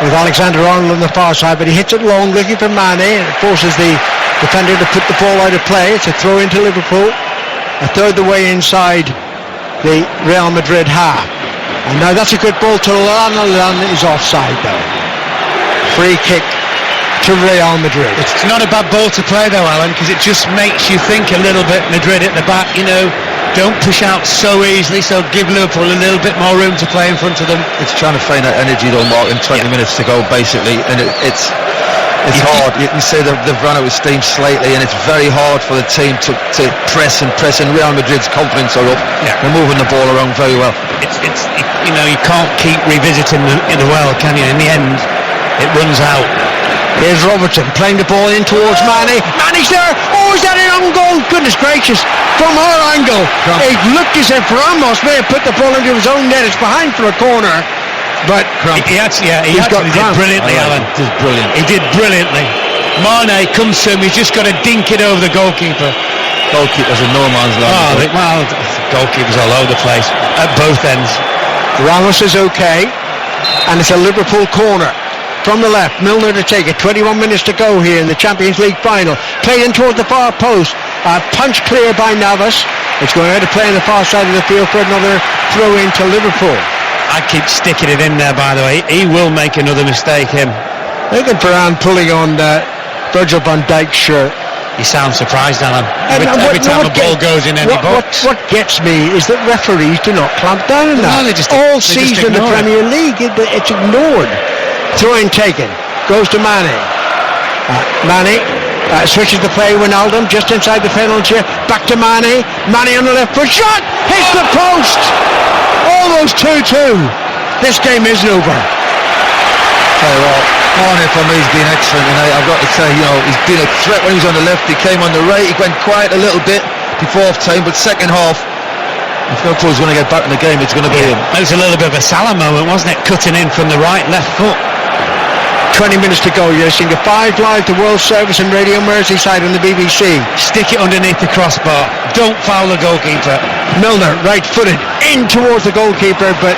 with Alexander-Arnold on the far side, but he hits it long, looking for Mane, and it forces the defender to put the ball out of play. It's a throw into Liverpool, a third the way inside the Real Madrid half. And now that's a good ball to Lallana. Lallana is offside though. Free kick to Real Madrid. It's not a bad ball to play though, Alan, because it just makes you think a little bit. Madrid at the back, you know, don't push out so easily, so give Liverpool a little bit more room to play in front of them. It's trying to find that energy though, Mark, in 20 minutes to go basically, and it's hard. You can say they've run out of steam slightly, and it's very hard for the team to press, and Real Madrid's confidence are up. Yeah. They're moving the ball around very well. It's you know, you can't keep revisiting the well, can you? In the end, it runs out. Here's Robertson playing the ball in towards Mane. Mane's there. Oh, is that an own goal? Goodness gracious. From our angle, it looked as if Ramos may have put the ball into his own net. It's behind for a corner. But He actually did brilliantly, Alan. He did brilliant. He did brilliantly. Mane comes to him. He's just got to dink it over the goalkeeper. Goalkeeper's in no man's land. Goalkeepers all over the place at both ends. Ramos is okay, and it's a Liverpool corner from the left. Milner to take it. 21 minutes to go here in the Champions League final. Played in towards the far post. Punch clear by Navas. It's going out to play on the far side of the field for another throw in to Liverpool. I keep sticking it in there, by the way. He will make another mistake, him. Look at Varane pulling on Virgil van Dijk's shirt. You sound surprised, Alan. Every time a ball goes in any box. What gets me is that referees do not clamp down on that. All season in the Premier League, it's ignored. Throw-in taken. Goes to Mane. Mane switches the play. Wijnaldum just inside the penalty. Back to Mane. Mane on the left foot. Shot! Hits the post! Almost 2-2. This game isn't over. Tell you what, Mane for me has been excellent tonight. I've got to say, he's been a threat when he was on the left. He came on the right. He went quiet a little bit before half time, but second half, if Liverpool's going to get back in the game, it's going to be him. It was a little bit of a Salah moment, wasn't it? Cutting in from the right, left foot. 20 minutes to go. You're listening to 5 Live, the World Service and Radio Merseyside on the BBC. Stick it underneath the crossbar. Don't foul the goalkeeper. Milner, right-footed, in towards the goalkeeper, but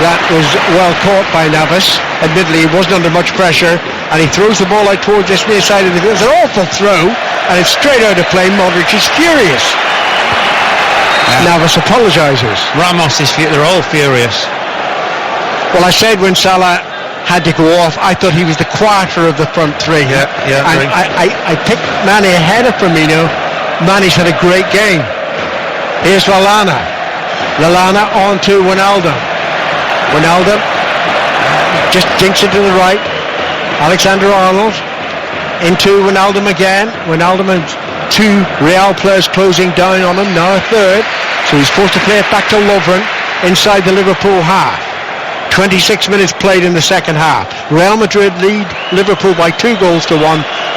that was well caught by Navas. Admittedly, he wasn't under much pressure, and he throws the ball out towards this near side of the field. It's an awful throw, and it's straight out of play. Modric is furious. Navas apologises. Ramos is they're all furious. Well, I said when Salah had to go off, I thought he was the quieter of the front three. Yeah. And I picked Mane ahead of Firmino. Mane's had a great game. Here's Lallana. Lallana on to Wijnaldum. Wijnaldum just dinks it to the right. Alexander-Arnold into Wijnaldum again. Wijnaldum and 2 Real players closing down on him, now a third. So he's forced to play it back to Lovren inside the Liverpool half. 26 minutes played in the second half. Real Madrid lead Liverpool by 2-1.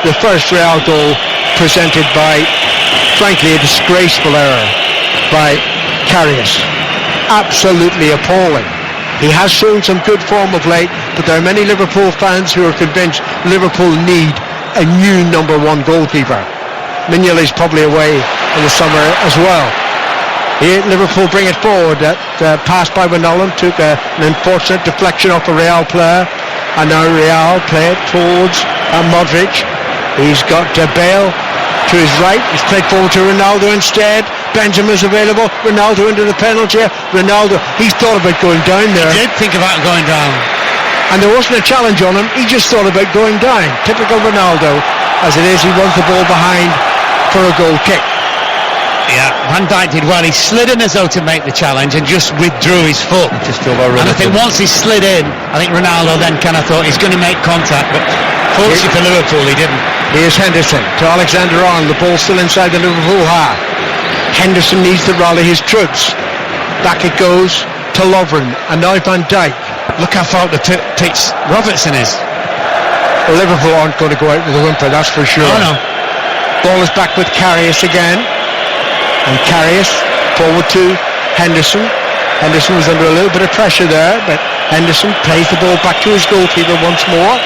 The first Real goal presented by, frankly, a disgraceful error by Karius. Absolutely appalling. He has shown some good form of late, but there are many Liverpool fans who are convinced Liverpool need a new number 1 goalkeeper. Mignolet is probably away in the summer as well. Here Liverpool bring it forward. That pass by Wijnaldum took an unfortunate deflection off a Real player, and now Real play it towards Modric. He's got Bale to his right. He's played forward to Ronaldo instead. Benzema's available. Ronaldo into the penalty. Ronaldo, he's thought about going down there. He did think about going down. And there wasn't a challenge on him. He just thought about going down. Typical Ronaldo. As it is, he runs the ball behind for a goal kick. Yeah, Van Dijk did well. He slid in as though to make the challenge and just withdrew his foot. And I think once he slid in, I think Ronaldo then kind of thought he's going to make contact, but fortunately for Liverpool, he didn't. Here's Henderson to Alexander-Arnold. The ball still inside the Liverpool half. Henderson needs to rally his troops. Back it goes to Lovren, and now Van Dijk. Look how far up the pitch Robertson is. Well, Liverpool aren't going to go out with a whimper, that's for sure. Oh no. Ball is back with Karius again. And Karius forward to Henderson. Henderson was under a little bit of pressure there, but Henderson plays the ball back to his goalkeeper once more.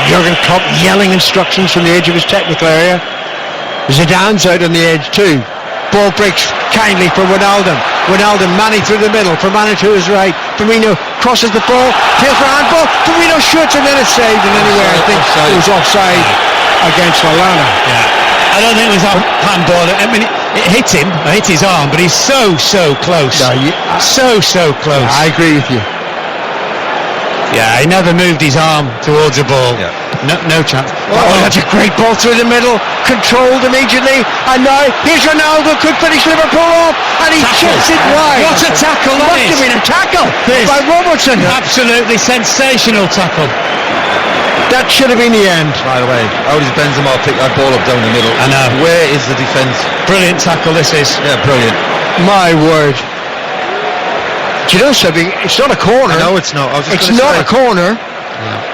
Jurgen Klopp yelling instructions from the edge of his technical area. Zidane's out on the edge too. Ball breaks kindly for Wijnaldum. Wijnaldum, Mane through the middle, for Mane to his right. Firmino crosses the ball, tails for handball. Firmino shoots, and then it's saved. And anyway, I think it was offside against Lallana. Yeah. I don't think it was handball. I mean, it hit him, it hit his arm, but he's so close. No, so close. Yeah, I agree with you. Yeah, he never moved his arm towards the ball. Yeah. No chance. Oh, that's a great ball through the middle, controlled immediately, and now here's Ronaldo, could finish Liverpool off, and he chips it wide. What a tackle that Must is. have been a tackle by Robertson. Absolutely sensational tackle. That should have been the end. By the way, how does Benzema pick that ball up down the middle? I know. Where is the defence? Brilliant tackle this is. Yeah, brilliant. My word. Do you know something? It's not a corner. No, it's not. It's not a corner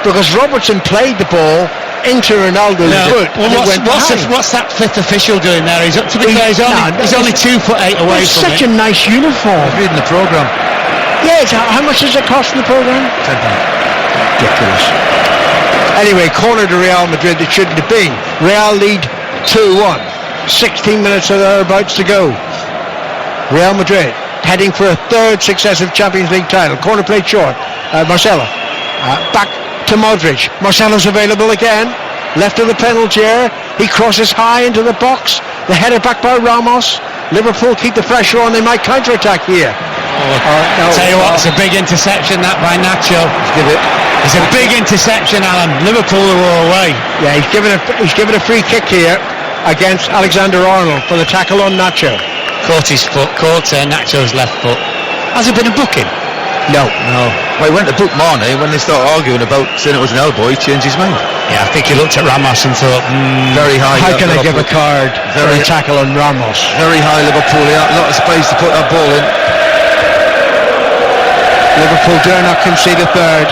because Robertson played the ball into Ronaldo's foot. Well, what's that fifth official doing there? He's only 2'8" away it's from such it. a nice uniform. I'm reading the programme. Yes, how much does it cost in the programme? £10. Ridiculous. Anyway, corner to Real Madrid that shouldn't have been. Real lead 2-1. 16 minutes or thereabouts to go. Real Madrid heading for a third successive Champions League title. Corner played short. Marcelo back to Modric. Marcelo's available again. Left of the penalty area. He crosses high into the box. The header back by Ramos. Liverpool keep the pressure on. They might counter-attack here. Tell you what, it's a big interception that by Nacho. It's a big interception, Alan. Liverpool are away. Yeah, he's given a free kick here against Alexander-Arnold for the tackle on Nacho. Caught his foot, caught Nacho's left foot. Has it been a booking? No. Well, he went to book Mane. When they started arguing about saying it was an elbow, he changed his mind. Yeah, I think he looked at Ramos and thought, very high. How can I give a card for a tackle on Ramos? Very high Liverpool. A lot of space to put that ball in. Liverpool dare not concede a third.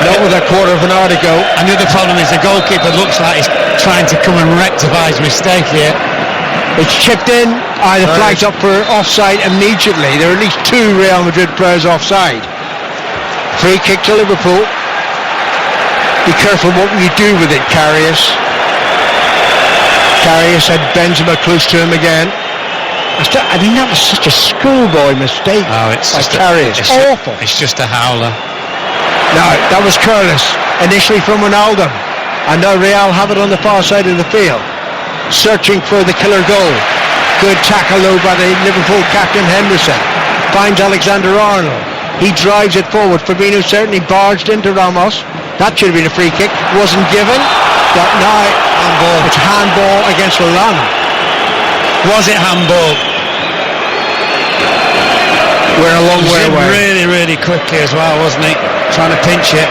Not with a quarter of an hour to go. And the other problem is the goalkeeper looks like he's trying to come and rectify his mistake here. It's chipped in. The flag's up for offside immediately. There are at least 2 Real Madrid players offside. Free kick to Liverpool. Be careful what you do with it, Karius. Karius had Benzema close to him again. I mean, that was such a schoolboy mistake by Karius. Awful. It's just a howler. No, that was careless. Initially from Ronaldo. And now Real have it on the far side of the field. Searching for the killer goal. Good tackle though by the Liverpool captain Henderson. Finds Alexander-Arnold. He drives it forward. Firmino certainly barged into Ramos. That should have been a free kick. Wasn't given. But now handball. It's handball against Lallana. Was it handball? We're a long way away. Really, really quickly as well, wasn't he? Trying to pinch it.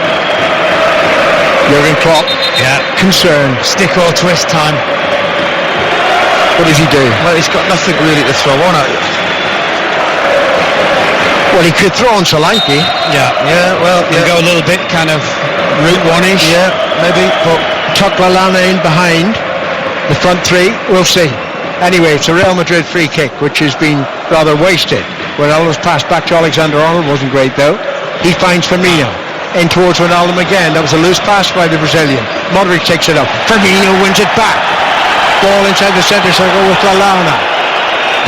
Jurgen Klopp. Yeah. Concerned. Stick or twist time. What does he do? Well, he's got nothing really to throw on at. Well, he could throw on Solanke. Yeah. And go a little bit kind of route one-ish. Yeah, maybe. But tuck Lallana in behind the front 3. We'll see. Anyway, it's a Real Madrid free kick, which has been rather wasted. Ronaldo's pass back to Alexander-Arnold wasn't great, though. He finds Firmino. In towards Ronaldo again. That was a loose pass by the Brazilian. Modric takes it up. Firmino wins it back. Ball inside the centre circle with Lallana.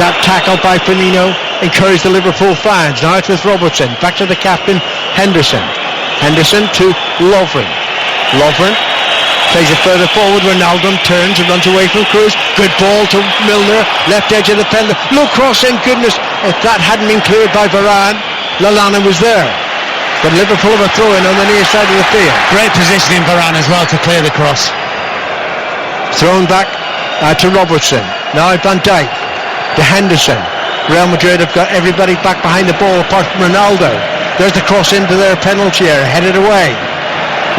That tackle by Firmino encouraged the Liverpool fans. Now it's with Robertson. Back to the captain, Henderson. Henderson to Lovren. Lovren plays it further forward. Ronaldo turns and runs away from Cruz. Good ball to Milner. Left edge of the penalty. Low cross in. Goodness, if that hadn't been cleared by Varane, Lallana was there. But Liverpool have a throw-in on the near side of the field. Great positioning Varane as well to clear the cross. Thrown back to Robertson. Now Van Dijk to Henderson. Real Madrid have got everybody back behind the ball apart from Ronaldo. There's the cross into their penalty area, headed away.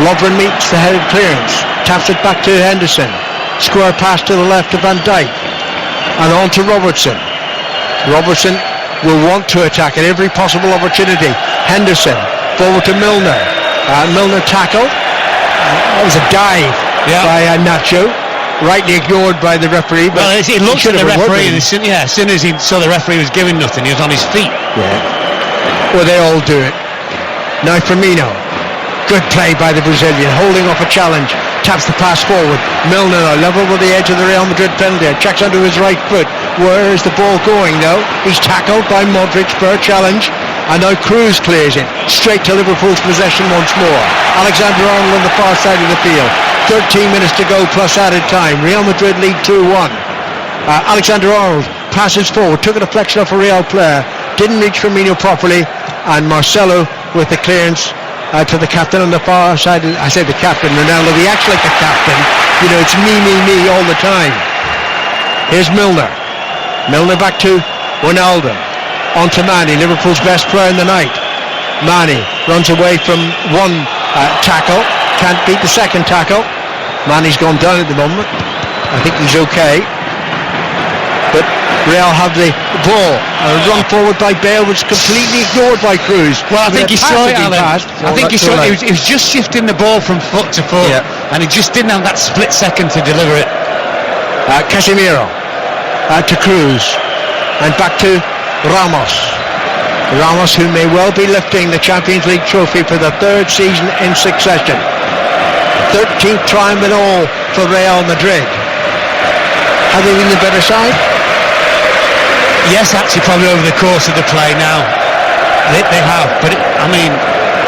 Lovren meets the headed clearance. Taps it back to Henderson. Square pass to the left to Van Dijk. And on to Robertson. Robertson will want to attack at every possible opportunity. Henderson forward to Milner. Milner tackle. That was a dive by Nacho. Rightly ignored by the referee. Well, he looked at the referee and as soon as he saw the referee was giving nothing, he was on his feet. Yeah. Well, they all do it. Now Firmino. Good play by the Brazilian, holding off a challenge. Taps the pass forward. Milner now level with the edge of the Real Madrid penalty. Checks onto his right foot. Where is the ball going though? He's tackled by Modric for a challenge. And now Cruz clears it. Straight to Liverpool's possession once more. Alexander-Arnold on the far side of the field. 13 minutes to go plus added time. Real Madrid lead 2-1. Alexander-Arnold passes forward. Took a deflection off a Real player. Didn't reach Firmino properly. And Marcelo with the clearance to the captain on the far side. I said the captain, Ronaldo. He acts like the captain. You know, it's me all the time. Here's Milner. Milner back to Ronaldo. On to Mane, Liverpool's best player in the night. Mane runs away from one tackle. Can't beat the second tackle. Mane's gone down at the moment. I think he's okay. But Real have the ball. A run forward by Bale was completely ignored by Cruz. Well, I think he saw it, Alan. I think he saw it. He was just shifting the ball from foot to foot. Yeah. And he just didn't have that split second to deliver it. Casemiro to Cruz. And back to Ramos. Ramos, who may well be lifting the Champions League trophy for the 3rd season in succession. 13th triumph in all for Real Madrid. Have they been the better side? Yes, actually, probably over the course of the play now. They have, but I mean,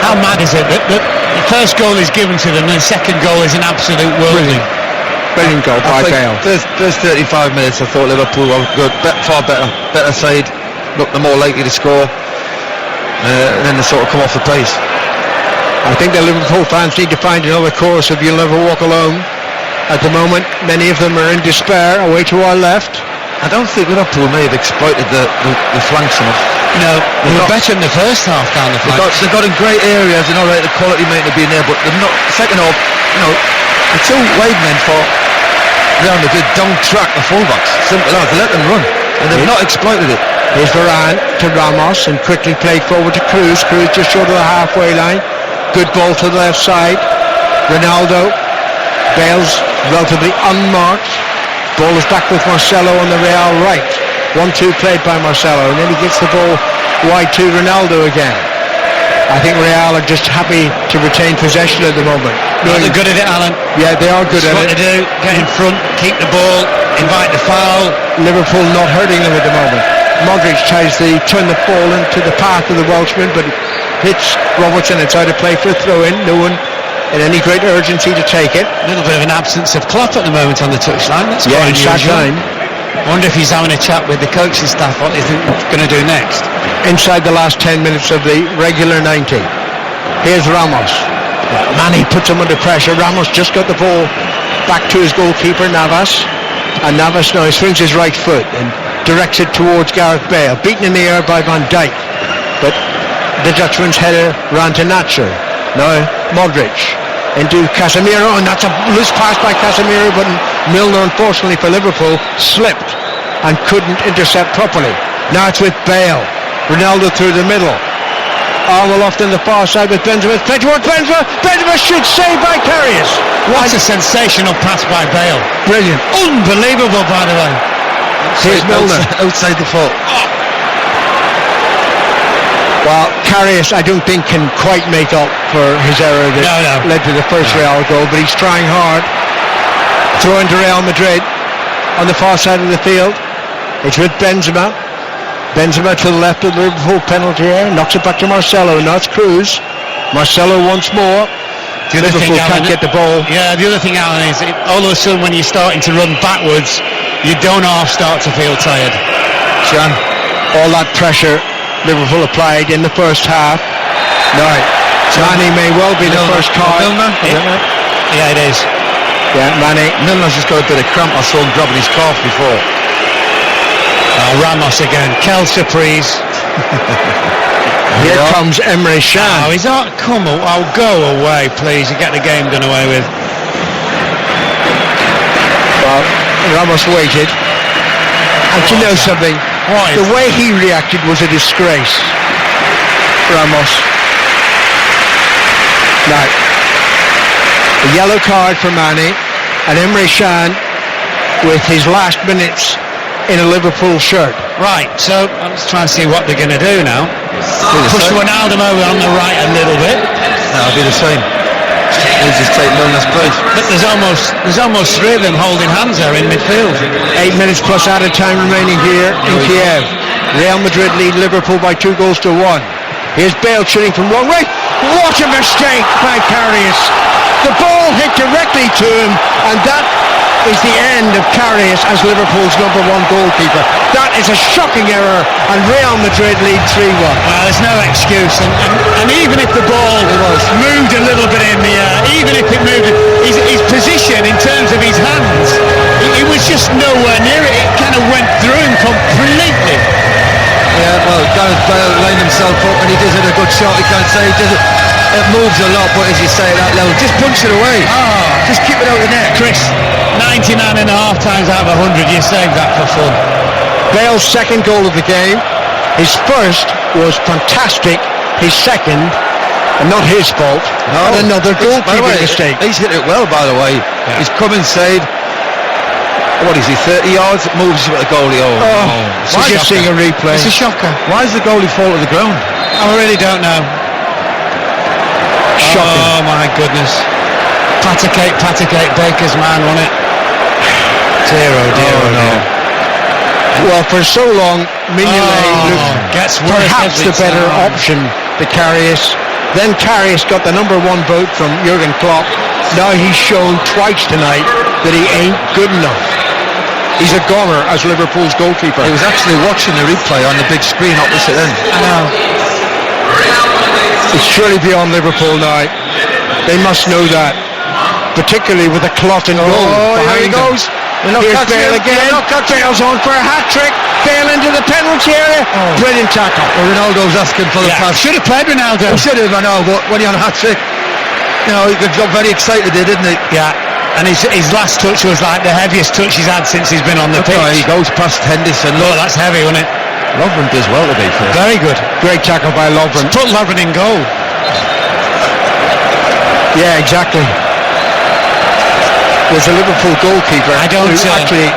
how mad is it that the first goal is given to them and the second goal is an absolute worldling. Brilliant goal by Bale. First 35 minutes, I thought Liverpool were good, far better side, looked the more likely to score, and then they sort of come off the pace. I think the Liverpool fans need to find another course of You'll Never Walk Alone. At the moment, many of them are in despair, away to our left. I don't think Liverpool may have exploited the flanks enough. No, they were better in the first half down the flanks. They've got in great areas, and all right, the quality might have been there, but they're not. Second off, the two wide men for Real Madrid don't track the fullbacks. Simple as, they let them run, and they've not exploited it. Here's Varane to Ramos and quickly played forward to Cruz. Cruz just short of the halfway line. Good ball to the left side. Ronaldo. Bale's relatively unmarked. Ball is back with Marcelo on the Real right. 1-2 played by Marcelo, and then he gets the ball wide to Ronaldo again. I think Real are just happy to retain possession at the moment. They're good at it, Alan. Yeah, they are good at it. What to do, get in front, keep the ball, invite the foul. Liverpool not hurting them at the moment. Modric tries to turn the ball into the path of the Welshman, but hits Robertson inside of play for a throw-in. No one in any great urgency to take it. A little bit of an absence of Klopp at the moment on the touchline. That's quite unusual. I wonder if he's having a chat with the coaching staff, what he's going to do next. Inside the last 10 minutes of the regular 90. Here's Ramos. Manny puts him under pressure. Ramos just got the ball back to his goalkeeper, Navas. And Navas now swings his right foot and directs it towards Gareth Bale. Beaten in the air by Van Dijk. But the Dutchman's header ran to Nacho. Now Modric into Casemiro, and that's a loose pass by Casemiro, but Milner, unfortunately for Liverpool, slipped and couldn't intercept properly. Now it's with Bale. Ronaldo through the middle. Arnold off on the far side with Benzema. Play towards Benzema. Benzema shoots, saved by Karius. What a sensational pass by Bale. Brilliant. Unbelievable, by the way. Here's Milner. Outside the foot. Well, Karius, I don't think, can quite make up for his error that led to the first Real goal, but he's trying hard. Throw into Real Madrid on the far side of the field. It's with Benzema. Benzema to the left of the Liverpool penalty area, knocks it back to Marcelo. Now it's Cruz. Marcelo once more. Liverpool can't get the ball. Yeah, the other thing, Alan, is all of a sudden when you're starting to run backwards, you don't half start to feel tired. John, all that pressure Liverpool applied in the first half. Right. Manny may well be the first card. Milner? Yeah, it is. Yeah, Manny. Milner's just got a bit of cramp. I saw him grabbing his calf before. Ramos again. Quelle surprise. Here comes Emre Can. Oh, he's not. Come on. Oh, go away, please. You get the game done away with. Well, Ramos waited. And you know something? The way he reacted was a disgrace. Ramos. Now, a yellow card for Mane, and Emre Can with his last minutes in a Liverpool shirt. Right, so I'm just trying to see what they're going to do now. Push Ronaldo over on the right a little bit. That'll be the same. He'll just take Milner's place. But there's almost three of them holding hands there in midfield. 8 minutes plus added time remaining here in Kiev. Real Madrid lead Liverpool by 2-1. Here's Bale shooting from long way. What a mistake by Karius. The ball hit directly to him, and that is the end of Karius as Liverpool's number one goalkeeper. That is a shocking error, and Real Madrid lead 3-1. Well, there's no excuse, and even if the ball moved a little bit in the air, even if it moved, his position in terms of his hands, it was just nowhere near it. It kind of went through him completely. Yeah, well, Gareth Bale lined himself up and he does it a good shot. He can't say he does it. It moves a lot, but as you say at that level, just punch it away. Just keep it out of the net. Chris, 99.5 times out of 100, you save that for fun. Bale's second goal of the game. His first was fantastic. His second, and not his fault, and another goalkeeping mistake. He's hit it well, by the way. Yeah. He's come inside. What is he, 30 yards? It moves with the goalie. It's just seeing a replay. It's a shocker. Why does the goalie fall to the ground? I really don't know. Shocking. Oh my goodness. Paticate, Baker's man, wasn't it? Dear, oh dear, oh no. dear. Well, for so long, Mignolet looked gets worse perhaps every the better time. option to Karius. Then Karius got the number 1 vote from Jurgen Klopp. Now he's shown twice tonight that he ain't good enough. He's a goner as Liverpool's goalkeeper. He was actually watching the replay on the big screen opposite him. I know. It's surely beyond Liverpool now. They must know that, particularly with a clotting goal Here he behind them. goes. Here's Bale again. Bale's on for a hat-trick. Bale into the penalty area. Brilliant tackle. Well, Ronaldo's asking for the pass. Should have played Ronaldo. He should have, I know, but when you're on a hat-trick, you know, he got very excited there, didn't he? Yeah. And his last touch was like the heaviest touch he's had since he's been on the pitch. He goes past Henderson. Look, that's heavy, wasn't it? Lovren does well to be fair. Very good. Great tackle by Lovren. Put Lovren in goal. Yeah, exactly. There's a Liverpool goalkeeper I don't who actually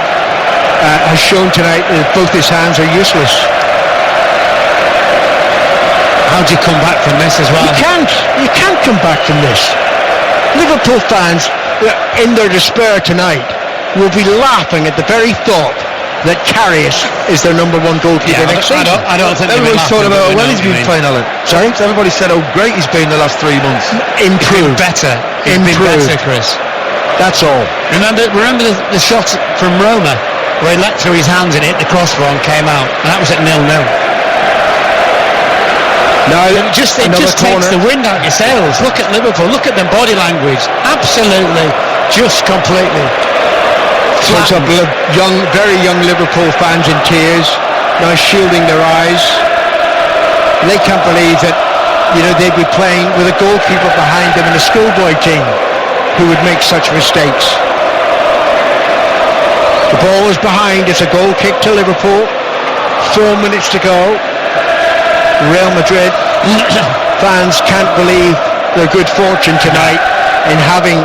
has shown tonight that both his hands are useless. How do you come back from this as well? You can't come back from this. Liverpool fans, in their despair tonight, will be laughing at the very thought that Karius is their number 1 goalkeeper next season. I don't think Everybody's talking about how well he's been playing, Alan. Sorry? Everybody said how great he's been the last 3 months. Improved. Better. He's been better, Chris. That's all. Remember the shot from Roma where he let through his hands and hit the crossbar and came out, and that was at 0-0. Now It just takes the wind out your sails. Look at Liverpool. Look at the body language. Absolutely, just completely. Lots of very young Liverpool fans in tears, now shielding their eyes. They can't believe that, they'd be playing with a goalkeeper behind them in a schoolboy team who would make such mistakes. The ball is behind. It's a goal kick to Liverpool. 4 minutes to go. Real Madrid fans can't believe their good fortune tonight in having,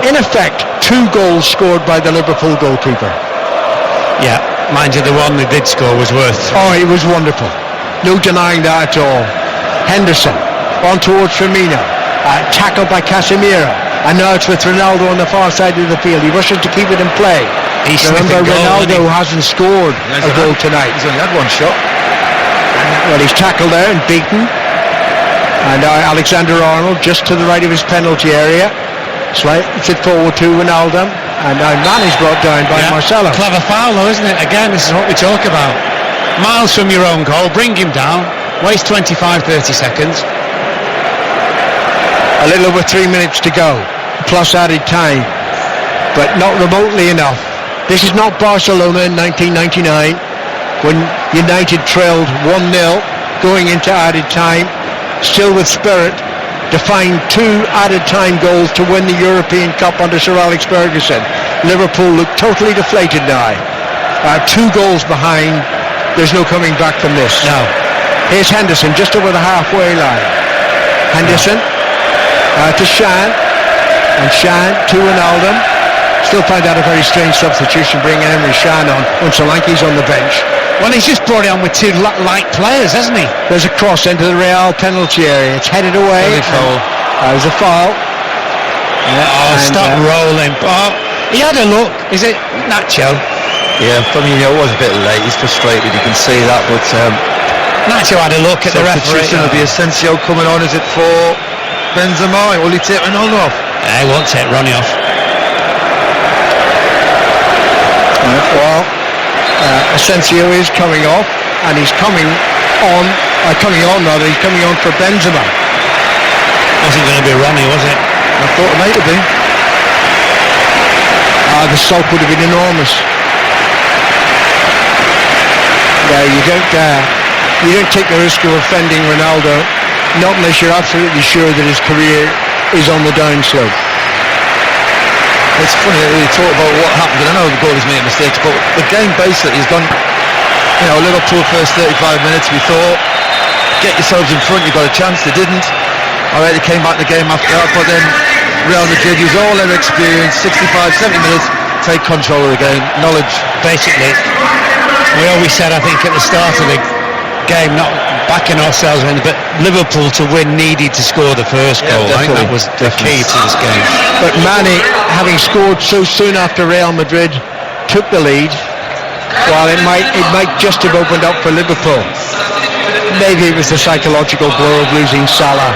in effect, 2 goals scored by the Liverpool goalkeeper. Yeah, mind you, the one they did score was worth. Oh, he was wonderful. No denying that at all. Henderson on towards Firmino. Tackled by Casemiro. And now it's with Ronaldo on the far side of the field. He rushes to keep it in play. Remember, Ronaldo hasn't scored a goal tonight. He's only had 1 shot. Well, he's tackled there and beaten. And now Alexander-Arnold just to the right of his penalty area. Slides it forward to Ronaldo. And now Mane's brought down by Marcelo. Clever foul though, isn't it? Again, this is what we talk about. Miles from your own goal, bring him down. Waste 25-30 seconds. A little over 3 minutes to go, plus added time, but not remotely enough. This is not Barcelona in 1999, when United trailed 1-0 going into added time, still with spirit, to find 2 added time goals to win the European Cup under Sir Alex Ferguson. Liverpool look totally deflated now. 2 goals behind. There's no coming back from this. No. Here's Henderson just over the halfway line. Henderson. To Shan, and Shan to Ronaldo. Still find that a very strange substitution, bringing Emre Can on when Solanke's on the bench. Well, he's just brought it on with 2 light players, hasn't he? There's a cross into the Real penalty area. It's headed away. There's a foul. Stop rolling. Oh, he had a look. Is it Nacho? Yeah, I mean, it was a bit late. He's frustrated. You can see that, but Nacho had a look at the referee. Substitution of the Asensio coming on. Is it for Benzema? Will he take Ronaldo off? He won't take Ronnie off. Well, Asensio is coming off, and he's coming on for Benzema. Wasn't going to be Ronnie, was it? I thought it might have been. The sulk would have been enormous. Yeah, you don't take the risk of offending Ronaldo, not unless you're absolutely sure that his career is on the downslope. It's funny that we talk about what happened, and I know the goalies made mistakes, but the game basically has gone, Liverpool first 35 minutes, we thought, get yourselves in front, you've got a chance, they didn't. Alright, they came back in the game after that, but then Real Madrid used all their experience, 65, 70 minutes, take control of the game, knowledge. Basically, we always said, I think, at the start of the game, not backing ourselves in, but Liverpool to win needed to score the first goal. I think that was the key to this game. But Mane, having scored so soon after Real Madrid, took the lead, while it might just have opened up for Liverpool. Maybe it was the psychological blow of losing Salah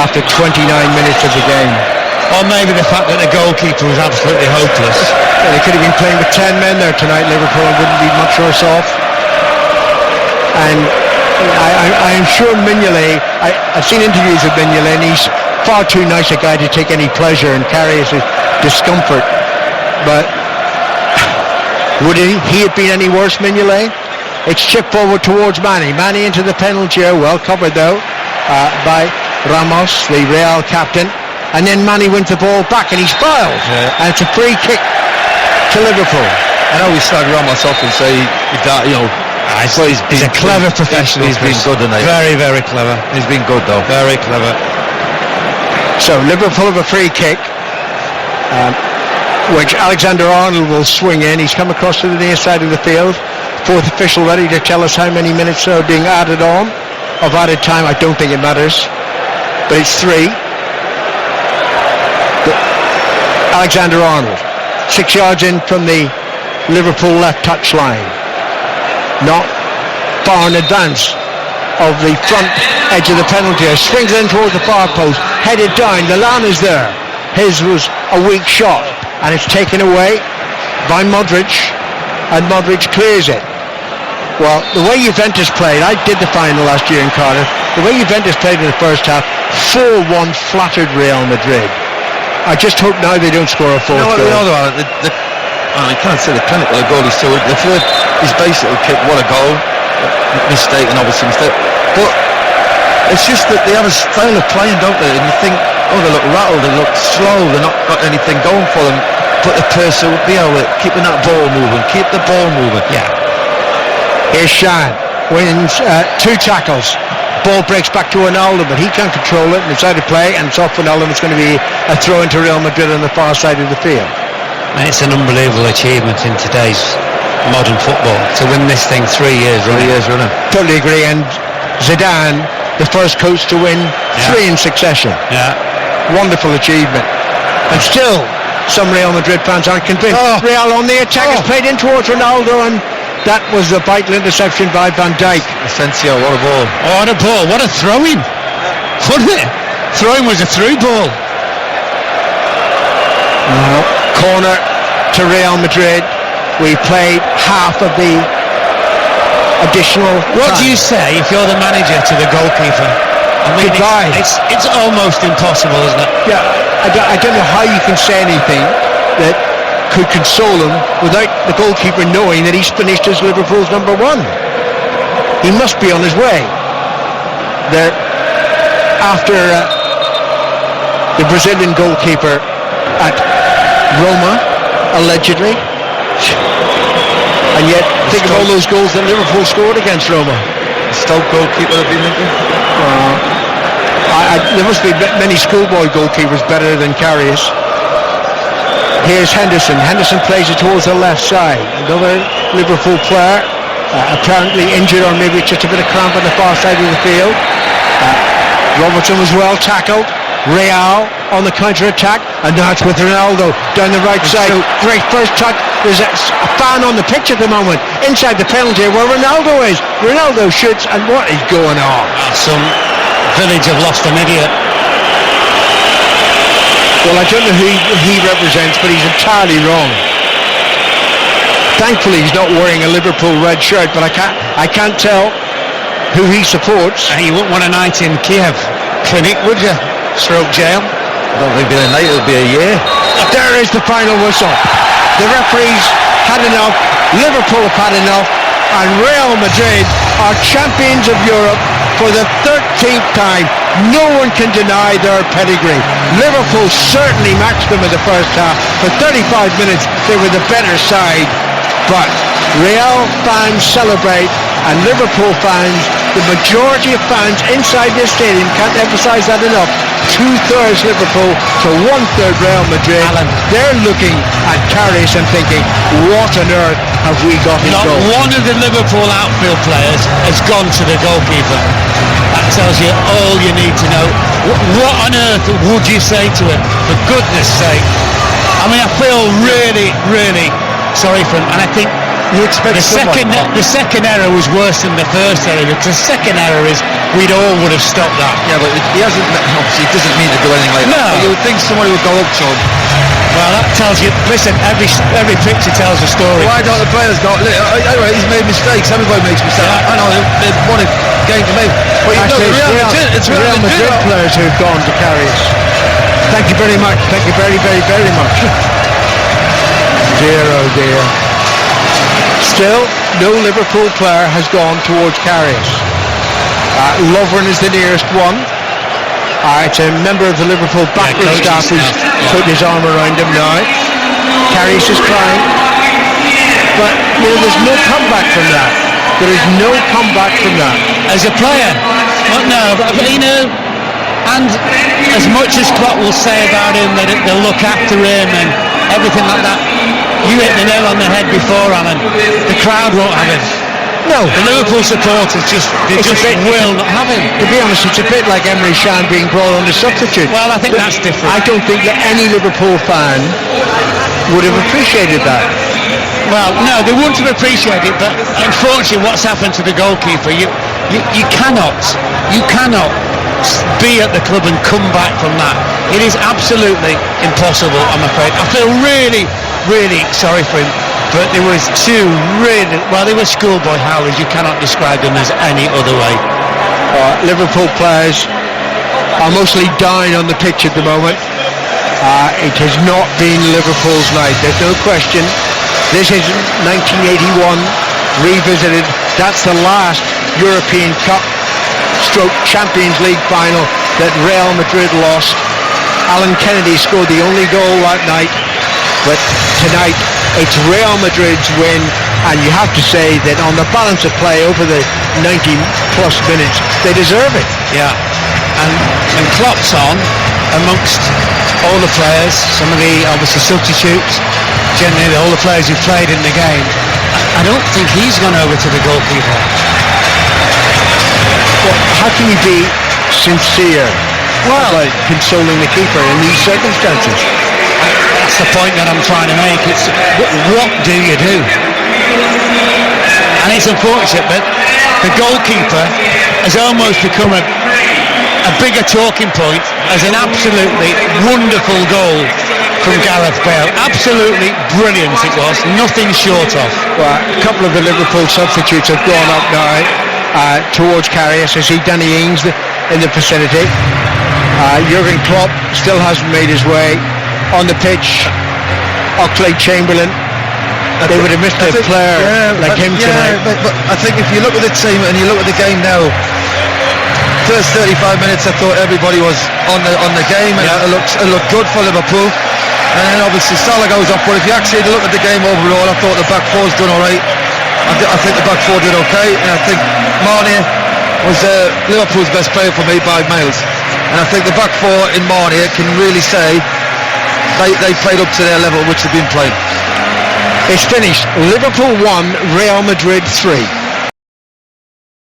after 29 minutes of the game. Or maybe the fact that the goalkeeper was absolutely hopeless. Yeah, they could have been playing with 10 men there tonight, Liverpool, and wouldn't be much worse off. And I am sure Mignolet, I've seen interviews with Mignolet, and he's far too nice a guy to take any pleasure in Karius' discomfort. But would he have been any worse, Mignolet? It's chipped forward towards Manny. Manny into the penalty area, well covered though by Ramos, the Real captain. And then Manny wins the ball back and he's fouled. Yeah. And it's a free kick to Liverpool. I know we slag Ramos off and say that, you know, he's a clever professional. He's been good tonight. Very, very clever. He's been good though. Very clever. So Liverpool have a free kick, which Alexander-Arnold will swing in. He's come across to the near side of the field. Fourth official ready to tell us how many minutes are being added on of added time. I don't think it matters, but it's 3. Alexander-Arnold, 6 yards in from the Liverpool left touch line, not far in advance of the front edge of the penalty area. Swings in towards the far post, headed down. Lallana's there. His was a weak shot, and it's taken away by Modric, and Modric clears it. Well, the way Juventus played, I did the final last year in Cardiff, the way Juventus played in the first half, 4-1 flattered Real Madrid. I just hope now they don't score a fourth goal. I can't say the clinical goal is too. The third, his basically kick, what a goal. Mistake and obviously mistake. But it's just that they have a style of playing, don't they? And you think, oh, they look rattled, they look slow, they're not got anything going for them. But the persevere, keeping that ball moving, keep the ball moving. Yeah. Here's Shan, wins 2 tackles. Ball breaks back to Ronaldo, but he can't control it, and it's out of play, and it's off Ronaldo. It's going to be a throw into Real Madrid on the far side of the field. And it's an unbelievable achievement in today's modern football to win this thing 3 years running. Totally agree, and Zidane, the first coach to win 3 in succession. Yeah. Wonderful achievement. And still, some Real Madrid fans aren't convinced. Real on the attack, has played in towards Ronaldo, and that was a vital interception by Van Dijk. Asensio, what a ball. Oh, what a ball, what a throw-in. Wasn't it? Throw-in was a through ball. Corner to Real Madrid. We played half of the additional What time. do you say if you're the manager to the goalkeeper? I mean, Goodbye. It's almost impossible, isn't it? Yeah, I don't know how you can say anything that could console him without the goalkeeper knowing that he's finished as Liverpool's number 1. He must be on his way. There, after the Brazilian goalkeeper at Roma, allegedly, and yet think of all those goals that Liverpool scored against Roma. Stoke goalkeeper have been thinking? There must be many schoolboy goalkeepers better than Karius. Here's Henderson. Henderson plays it towards the left side. Another Liverpool player, apparently injured, or maybe just a bit of cramp on the far side of the field. Robertson was well tackled. Real on the counter-attack, and now it's with Ronaldo down the right side. Great first touch. There's a fan on the pitch at the moment inside the penalty where Ronaldo is. Ronaldo shoots, and what is going on? Some village have lost an idiot. Well, I don't know who he represents, but he's entirely wrong. Thankfully, he's not wearing a Liverpool red shirt, but I can't tell who he supports. You wouldn't want a night in Kiev clinic, would you? Stroke jail. I don't think it'll be a night, it'll be a year. There is the final whistle. The referees had enough, Liverpool have had enough, and Real Madrid are champions of Europe for the 13th time. No one can deny their pedigree. Liverpool certainly matched them in the first half. For 35 minutes they were the better side, but Real fans celebrate, and Liverpool fans, the majority of fans inside this stadium, can't emphasise that enough, 2/3 Liverpool to 1/3 Real Madrid. Alan, they're looking at Karius and thinking, what on earth have we got in not goal? one of the Liverpool outfield players has gone to the goalkeeper. That tells you all you need to know. What on earth would you say to him? For goodness sake. I mean, I feel really, really sorry for him. And I think You expect the second error was worse than the first error, because the second error is we'd all would have stopped that. Yeah, but he hasn't. Obviously, he doesn't mean to do anything like that. No. But you would think somebody would go up to him. Well, that tells you. Listen, every picture tells a story. Why don't the players go? Anyway, he's made mistakes. Everybody makes mistakes. Yeah. I know they've won a game to make. But you know, It's Real Madrid players who've gone to Karius. Thank you very much. Thank you very, very, very much. Dear, oh dear. Still, no Liverpool player has gone towards Karius. Lovren is the nearest one. It's a member of the Liverpool backroom staff who's put his arm around him now. Karius is crying. But, there's no comeback from that. There is no comeback from that. As a player, well, no, but and as much as Klopp will say about him that they'll look after him and everything like that, you hit the nail on the head before, Alan. The crowd won't have him. No. The Liverpool supporters just will not have him. To be honest, it's a bit like Emre Can being brought on as substitute. Well, I think that's different. I don't think that any Liverpool fan would have appreciated that. Well, no, they wouldn't have appreciated it, but unfortunately what's happened to the goalkeeper, you cannot be at the club and come back from that. It is absolutely impossible, I'm afraid. I feel really, really sorry for him, but there was two they were schoolboy howlers. You cannot describe them as any other way. Liverpool players are mostly down on the pitch at the moment. It has not been Liverpool's night, there's no question. This is 1981 revisited. That's the last European Cup / Champions League final that Real Madrid lost. Alan Kennedy scored the only goal that night, but tonight it's Real Madrid's win, and you have to say that on the balance of play over the 90 plus minutes, they deserve it. Yeah, and Klopp's on amongst all the players, some of the obviously substitutes, generally all the players who played in the game. I don't think he's gone over to the goalkeeper. Well, how can you be sincere about consoling the keeper in these circumstances? That's the point that I'm trying to make. It's what do you do? And it's unfortunate, but the goalkeeper has almost become a bigger talking point as an absolutely wonderful goal from Gareth Bale. Absolutely brilliant it was, nothing short of. Well, a couple of the Liverpool substitutes have gone up now towards Karius. I see Danny Ings in the vicinity. Jurgen Klopp still hasn't made his way on the pitch. Oxlade-Chamberlain, they would have missed a player like him tonight. But I think if you look at the team and you look at the game now, first 35 minutes I thought everybody was on the game, and it looked good for Liverpool. And then obviously Salah goes off, but if you actually look at the game overall, I thought the back four's done alright. I think the back four did okay, and I think Mane was Liverpool's best player for me by miles. And I think the back four in Mane can really say they played up to their level which they've been playing. It's finished. Liverpool 1, Real Madrid 3.